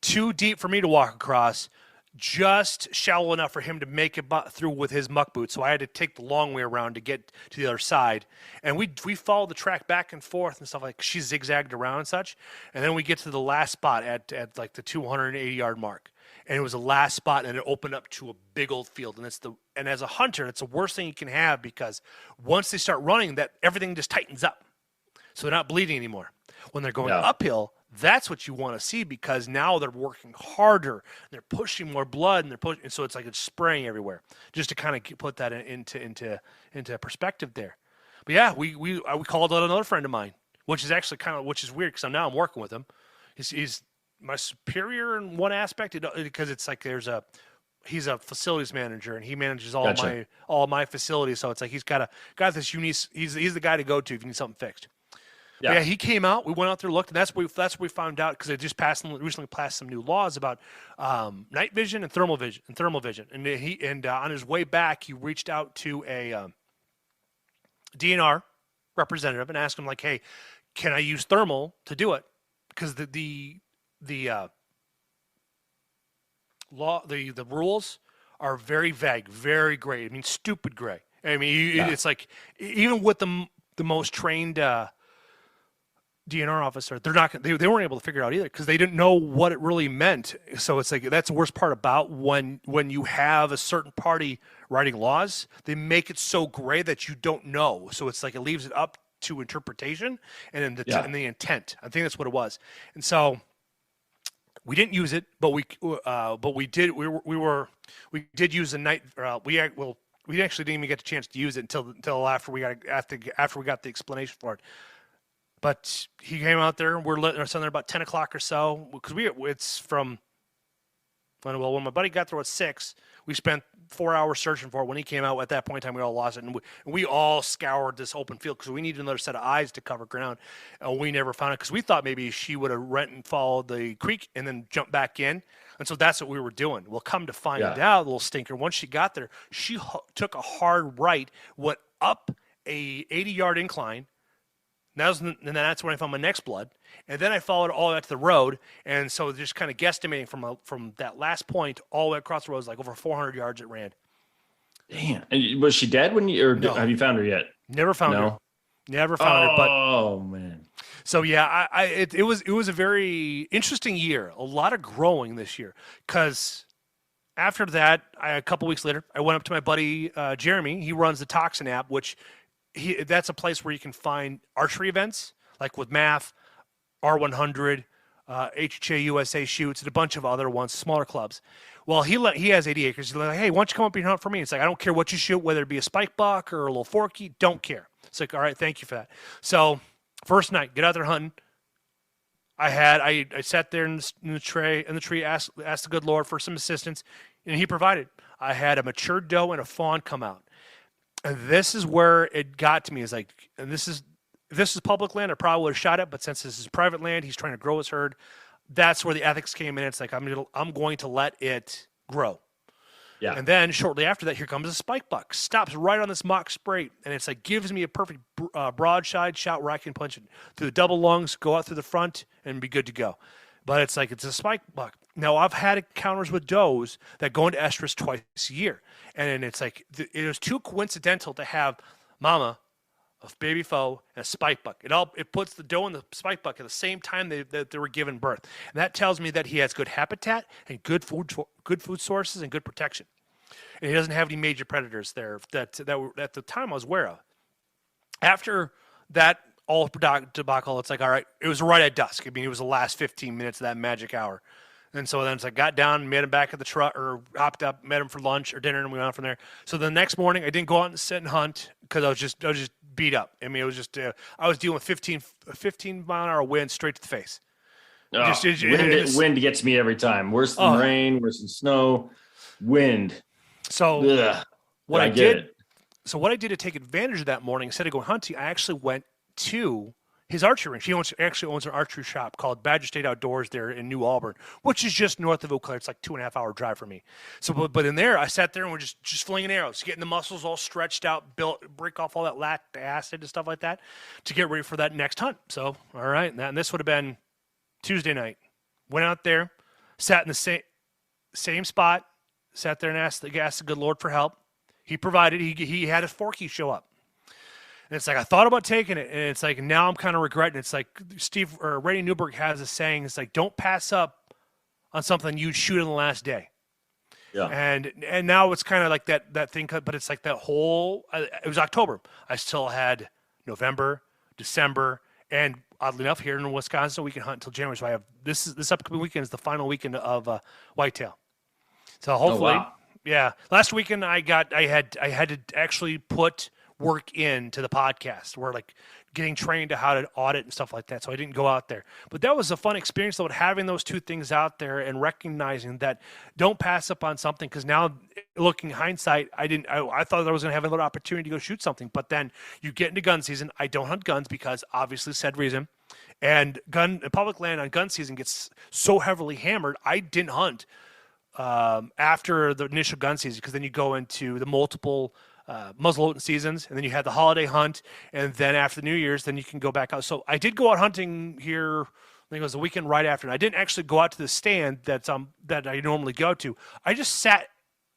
too deep for me to walk across, just shallow enough for him to make it through with his muck boots. So I had to take the long way around to get to the other side. And we followed the track back and forth and stuff, like she zigzagged around and such. And then we get to the last spot at like the 280-yard mark. And it was the last spot, and it opened up to a big old field. And as a hunter, it's the worst thing you can have, because once they start running, that everything just tightens up, so they're not bleeding anymore. When they're going uphill, that's what you want to see, because now they're working harder, they're pushing more blood, and so it's like it's spraying everywhere. Just to kind of put that into perspective there. But yeah, we called out another friend of mine, which is actually which is weird, because now I'm working with him. He's my superior in one aspect, because it's like he's a facilities manager, and he manages all my facilities. So it's like he's got this unique. He's the guy to go to if you need something fixed. Yeah, he came out. We went out there, looked, and that's what we found out, because they just recently passed some new laws about night vision and thermal vision. And on his way back, he reached out to a DNR representative and asked him, like, hey, can I use thermal to do it? Because the rules are very vague, very gray. I mean, stupid gray. I mean, it's like, even with the most trained DNR officer, they weren't able to figure it out either, because they didn't know what it really meant. So it's like, that's the worst part about when you have a certain party writing laws, they make it so gray that you don't know. So it's like, it leaves it up to interpretation and the intent. I think that's what it was. And so we didn't use it, but we did use the night. We actually didn't even get the chance to use it until after we got the explanation for it. But he came out there, and we're letting our son there about 10 o'clock or so, because it's from. Well, when my buddy got there at 6, we spent 4 hours searching for it. When he came out, at that point in time, we all lost it. And we all scoured this open field, because we needed another set of eyes to cover ground. And we never found it, because we thought maybe she would have went and followed the creek and then jumped back in. And so that's what we were doing. We'll come to find out, little stinker, once she got there, she took a hard right, went up a 80-yard incline, And then that's when I found my next blood. And then I followed all the way to the road. And so just kind of guesstimating from that last point all the way across the road, is like over 400 yards it ran. Damn. And was she dead when you, or No. have you found her yet? Never found her. No. Never found her. But Oh man. so yeah, it was a very interesting year. A lot of growing this year, because after that, a couple weeks later, I went up to my buddy Jeremy. He runs the Toxin app, which that's a place where you can find archery events like with Math, R100, HHA USA Shoots, and a bunch of other ones, smaller clubs. Well, he has 80 acres. He's like, hey, why don't you come up here and hunt for me? It's like, I don't care what you shoot, whether it be a spike buck or a little forky, don't care. It's like, all right, thank you for that. So first night, get out there hunting. I sat there in the tree, asked the good Lord for some assistance, and he provided. I had a mature doe and a fawn come out. And this is where it got to me. Is like, and if this is public land, I probably would have shot it, but since this is private land, he's trying to grow his herd. That's where the ethics came in. It's like, I'm going to let it grow. Yeah. And then shortly after that, here comes a spike buck. Stops right on this mock spray, and it's like gives me a perfect broadside shot where I can punch it through the double lungs, go out through the front, and be good to go. But it's like, it's a spike buck. Now, I've had encounters with does that go into estrus twice a year. And it's like, it was too coincidental to have mama, a baby foal, and a spike buck. It puts the doe and the spike buck at the same time that they were given birth. And that tells me that he has good habitat and good food sources and good protection. And he doesn't have any major predators there that were, at the time I was aware of. After that all debacle, it's like, all right, it was right at dusk. I mean, it was the last 15 minutes of that magic hour. And so then it's like, got down, met him back at the truck, or hopped up, met him for lunch or dinner, and we went on from there. So the next morning, I didn't go out and sit and hunt because I was just beat up. I mean, it was just I was dealing with 15-mile-an-hour wind straight to the face. Wind gets me every time. Worse than rain, worse than snow, wind. So Ugh. what I did to take advantage of that morning, instead of going hunting, I actually went to his archery range. He actually owns an archery shop called Badger State Outdoors there in New Auburn, which is just north of Eau Claire. It's like 2.5-hour drive for me. So, but in there, I sat there and we're just flinging arrows, getting the muscles all stretched out, break off all that lactic acid and stuff like that to get ready for that next hunt. So, all right, and this would have been Tuesday night. Went out there, sat in the same spot, sat there and asked the good Lord for help. He provided. He had his forky show up. And it's like, I thought about taking it, and it's like, now I'm kind of regretting it. It's like Randy Newberg has a saying, it's like, don't pass up on something you'd shoot in the last day. Yeah. And now it's kind of like that thing, but it's like that whole, it was October. I still had November, December, and oddly enough, here in Wisconsin, we can hunt until January. So I have, this upcoming weekend is the final weekend of whitetail. So hopefully, yeah. Last weekend I had to actually put work into the podcast. We're like getting trained to how to audit and stuff like that. So I didn't go out there, but that was a fun experience though, having those two things out there and recognizing that don't pass up on something. Cause now looking hindsight, I thought I was going to have another opportunity to go shoot something, but then you get into gun season. I don't hunt guns because obviously said reason, and public land on gun season gets so heavily hammered. I didn't hunt after the initial gun season, because then you go into the multiple muzzleloading seasons, and then you had the holiday hunt, and then after the New Year's, then you can go back out. So I did go out hunting here. I think it was the weekend right after, and I didn't actually go out to the stand that I normally go to. I just sat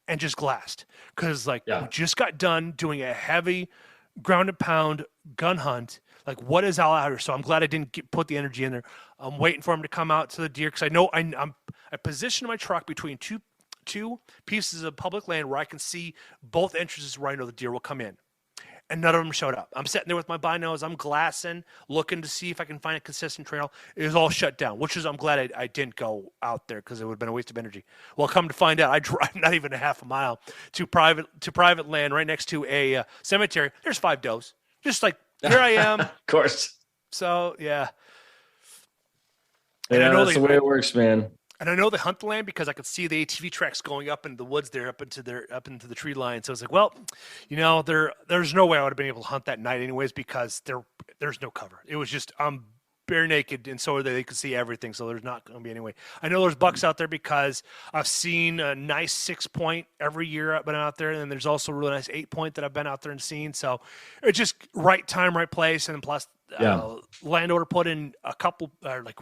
and just glassed because we just got done doing a heavy ground and pound gun hunt. Like, what is all out here? So I'm glad I didn't put the energy in there. I'm waiting for him to come out to the deer because I know I positioned my truck between two pieces of public land where I can see both entrances where I know the deer will come in. And none of them showed up. I'm sitting there with my binos. I'm glassing, looking to see if I can find a consistent trail. It was all shut down, which is I'm glad I didn't go out there because it would have been a waste of energy. Well, come to find out, I drive not even a half a mile to private land right next to a cemetery. There's 5 does. Just like, here I am. Of course. So, yeah. And I know that's the way it works, man. And I know they hunt the land because I could see the ATV tracks going up into the woods there, up into the tree line. So I was like, well, there's no way I would have been able to hunt that night anyways because there's no cover. It was just bare naked, and so they could see everything. So there's not going to be any way. I know there's bucks out there because I've seen a nice 6-point every year I've been out there, and then there's also a really nice 8-point that I've been out there and seen. So it's just right time, right place, and plus Yeah. landowner put in a couple,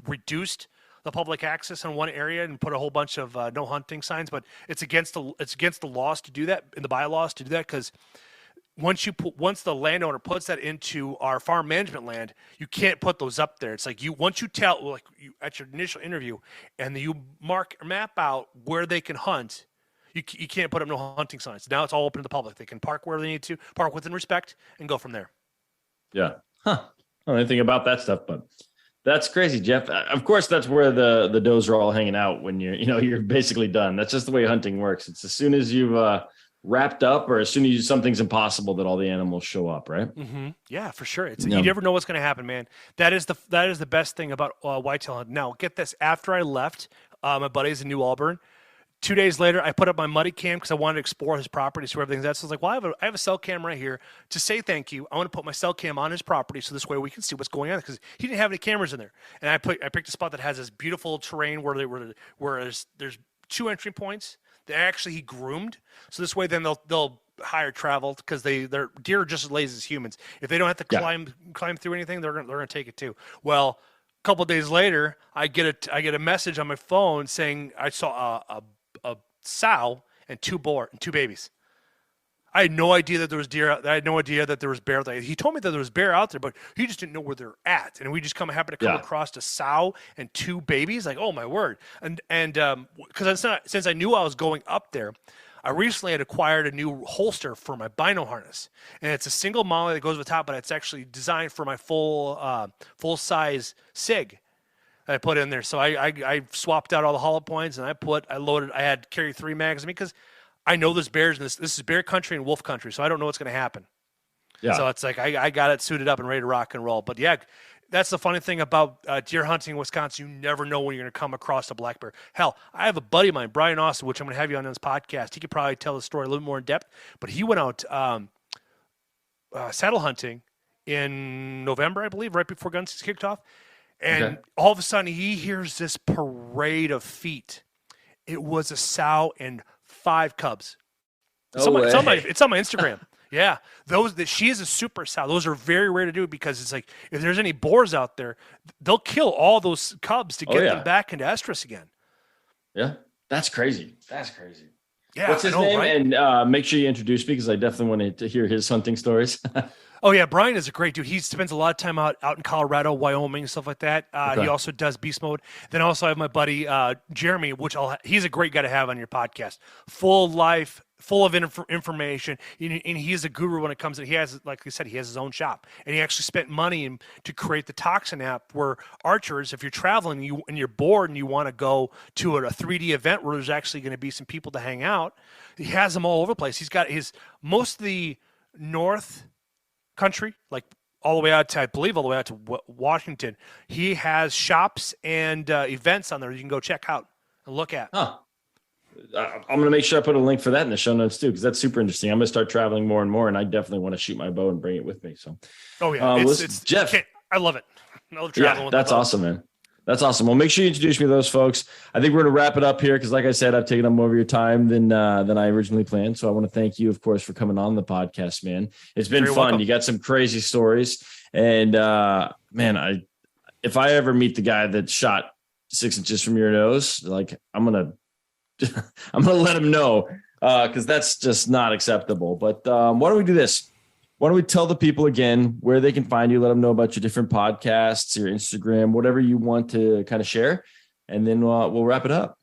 reduced the public access in one area and put a whole bunch of no hunting signs, but it's against the laws to do that, in the bylaws to do that, because once the landowner puts that into our farm management land, you can't put those up there. It's like once you tell, like you at your initial interview, and you map out where they can hunt. You can't put up no hunting signs. Now it's all open to the public. They can park where they need to, park within respect, and go from there. Yeah. Huh. I don't know anything about that stuff, but that's crazy, Jeff. Of course, that's where the does are all hanging out when you're basically done. That's just the way hunting works. It's as soon as you've wrapped up, or as soon as something's impossible, that all the animals show up, right? Mm-hmm. Yeah, for sure. You never know what's going to happen, man. That is the best thing about whitetail hunting. Now, get this: after I left, my buddies in New Albern. 2 days later, I put up my muddy cam because I wanted to explore his property, see where everything's at. So I was like, well, I have a cell cam right here to say thank you. I want to put my cell cam on his property so this way we can see what's going on, because he didn't have any cameras in there. And I picked a spot that has this beautiful terrain where there's 2 entry points that actually he groomed. So this way then they'll hire travel, because their deer are just as lazy as humans. If they don't have to climb through anything, they're gonna take it too. Well, a couple of days later, I get a message on my phone saying I saw a sow and 2 boar and 2 babies. I had no idea that there was deer. I had no idea that there was bear. He told me that there was bear out there, but he just didn't know where they're at. And we just happened to come across a sow and 2 babies. Like, oh my word! And because since I knew I was going up there, I recently had acquired a new holster for my bino harness, and it's a single molly that goes with the top, but it's actually designed for my full size SIG. I put in there. So I swapped out all the hollow points, and I had carry 3 mags with me, because I know there's bears in this is bear country and wolf country, so I don't know what's going to happen. Yeah. So it's like I got it suited up and ready to rock and roll. But yeah, that's the funny thing about deer hunting in Wisconsin. You never know when you're going to come across a black bear. Hell, I have a buddy of mine, Brian Austin, which I'm going to have you on this podcast. He could probably tell the story a little more in depth, but he went out saddle hunting in November, I believe, right before gun season kicked off. And all of a sudden, he hears this parade of feet. It was a sow and 5 cubs. It's on my Instagram. Yeah, she is a super sow. Those are very rare to do, because it's like if there's any boars out there, they'll kill all those cubs to get them back into estrus again. Yeah, that's crazy. That's crazy. Yeah, what's his name? Right? And make sure you introduce me, because I definitely want to hear his hunting stories. Oh yeah, Brian is a great dude. He spends a lot of time out in Colorado, Wyoming, stuff like that. He also does beast mode. Then also I have my buddy Jeremy, he's a great guy to have on your podcast. Full of information, and he's a guru when it comes to. He has, like I said, he has his own shop, and he actually spent money to create the Toxin app, where archers, if you're traveling and you're bored and you want to go to a 3D event where there's actually going to be some people to hang out, he has them all over the place. He's got most of the north country, like all the way out to Washington. He has shops and events on there you can go check out and look at. Huh. I'm going to make sure I put a link for that in the show notes too, because that's super interesting. I'm going to start traveling more and more, and I definitely want to shoot my bow and bring it with me. So, it's Jeff. I love it. That's awesome, man. That's awesome. Well, make sure you introduce me to those folks. I think we're going to wrap it up here, because like I said, I've taken up more of your time than I originally planned. So I want to thank you, of course, for coming on the podcast, man. It's been fun. Welcome. You got some crazy stories. And man, if I ever meet the guy that shot 6 inches from your nose, like I'm going to let him know, because that's just not acceptable. But why don't we do this? Why don't we tell the people again where they can find you, let them know about your different podcasts, your Instagram, whatever you want to kind of share, and then we'll wrap it up.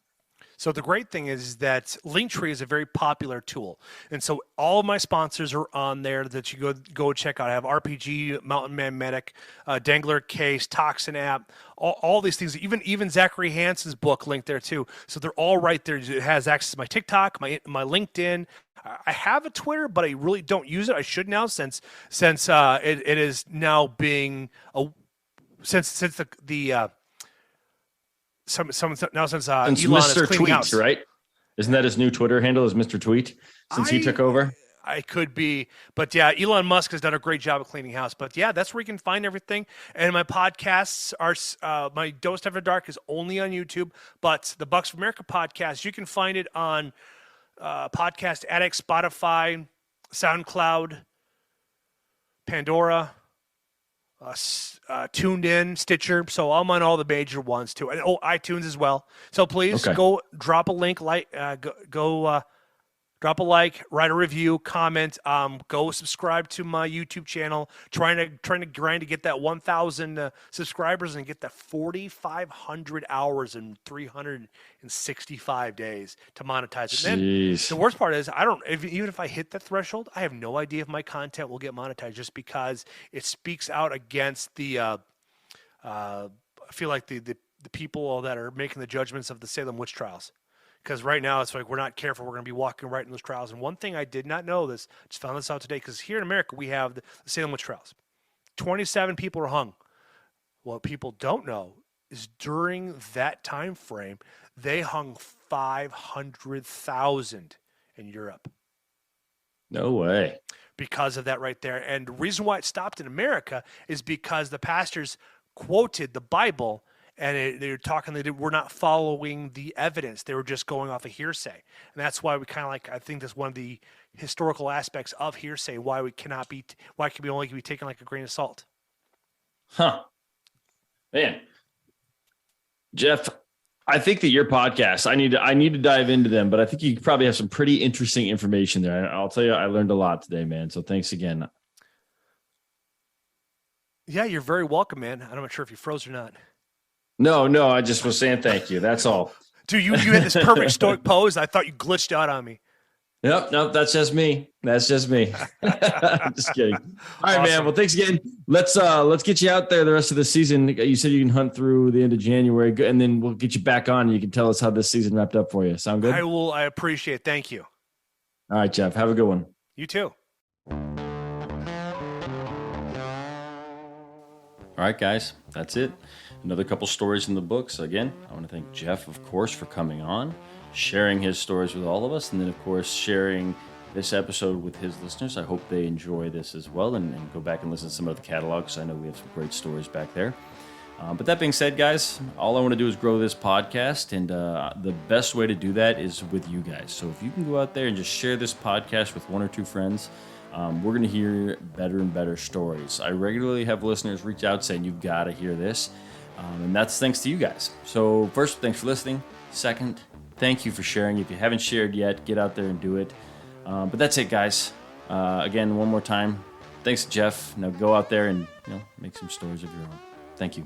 So the great thing is that Linktree is a very popular tool. And so all of my sponsors are on there that you go check out. I have RPG, Mountain Man Medic, Dangler Case, Toxin app, all these things, even Zachary Hansen's book linked there too. So they're all right there. It has access to my TikTok, my LinkedIn. I have a Twitter, but I really don't use it. I should now, since it is now being since Elon Mr. is cleaning house, right? Isn't that his new Twitter handle? Is Mr. Tweet since he took over? I could be, but yeah, Elon Musk has done a great job of cleaning house. But yeah, that's where you can find everything. And my podcasts are my Dose After Dark is only on YouTube, but the Bucks of America podcast, you can find it on Podcast Addict, Spotify, SoundCloud, Pandora, Tuned In, Stitcher. So I'm on all the major ones too. And, iTunes as well. So please Okay. go drop a link, drop a like, write a review, comment. Go subscribe to my YouTube channel. Trying to grind to get that 1,000 subscribers and get that 4,500 hours in 365 days to monetize it. And then the worst part is even if I hit that threshold, I have no idea if my content will get monetized just because it speaks out against the. I feel like the people that are making the judgments of the Salem witch trials. Because right now it's like we're not careful, we're going to be walking right in those trials. And one thing I did not know just found this out today, because here in America we have the Salem witch trials. 27 people are hung. What people don't know is during that time frame, they hung 500,000 in Europe. No way. Because of that right there. And the reason why it stopped in America is because the pastors quoted the Bible. And they were talking, they were not following the evidence. They were just going off of hearsay. And that's why we kind of I think that's one of the historical aspects of hearsay, why we can only be taken like a grain of salt. Huh. Man. Jeff, I think that your podcast, I need to dive into them, but I think you probably have some pretty interesting information there. I'll tell you, I learned a lot today, man. So thanks again. Yeah, you're very welcome, man. I'm not sure if you froze or not. No, I just was saying thank you. That's all. Dude, you had this perfect stoic pose. I thought you glitched out on me. Nope, that's just me. That's just me. I'm just kidding. All right, awesome, man. Well, thanks again. Let's get you out there the rest of the season. You said you can hunt through the end of January, and then we'll get you back on. And you can tell us how this season wrapped up for you. Sound good? I will. I appreciate it. Thank you. All right, Jeff. Have a good one. You too. All right, guys. That's it. Another couple stories in the books. Again, I want to thank Jeff, of course, for coming on, sharing his stories with all of us, and then, of course, sharing this episode with his listeners. I hope they enjoy this as well and go back and listen to some of the catalogs. I know we have some great stories back there. But that being said, guys, all I want to do is grow this podcast, and the best way to do that is with you guys. So if you can go out there and just share this podcast with one or two friends, we're going to hear better and better stories. I regularly have listeners reach out saying, you've got to hear this. And that's thanks to you guys. So first, thanks for listening. Second, thank you for sharing. If you haven't shared yet, get out there and do it. But that's it, guys. Again, one more time, thanks to Jeff. Now go out there and make some stories of your own. Thank you.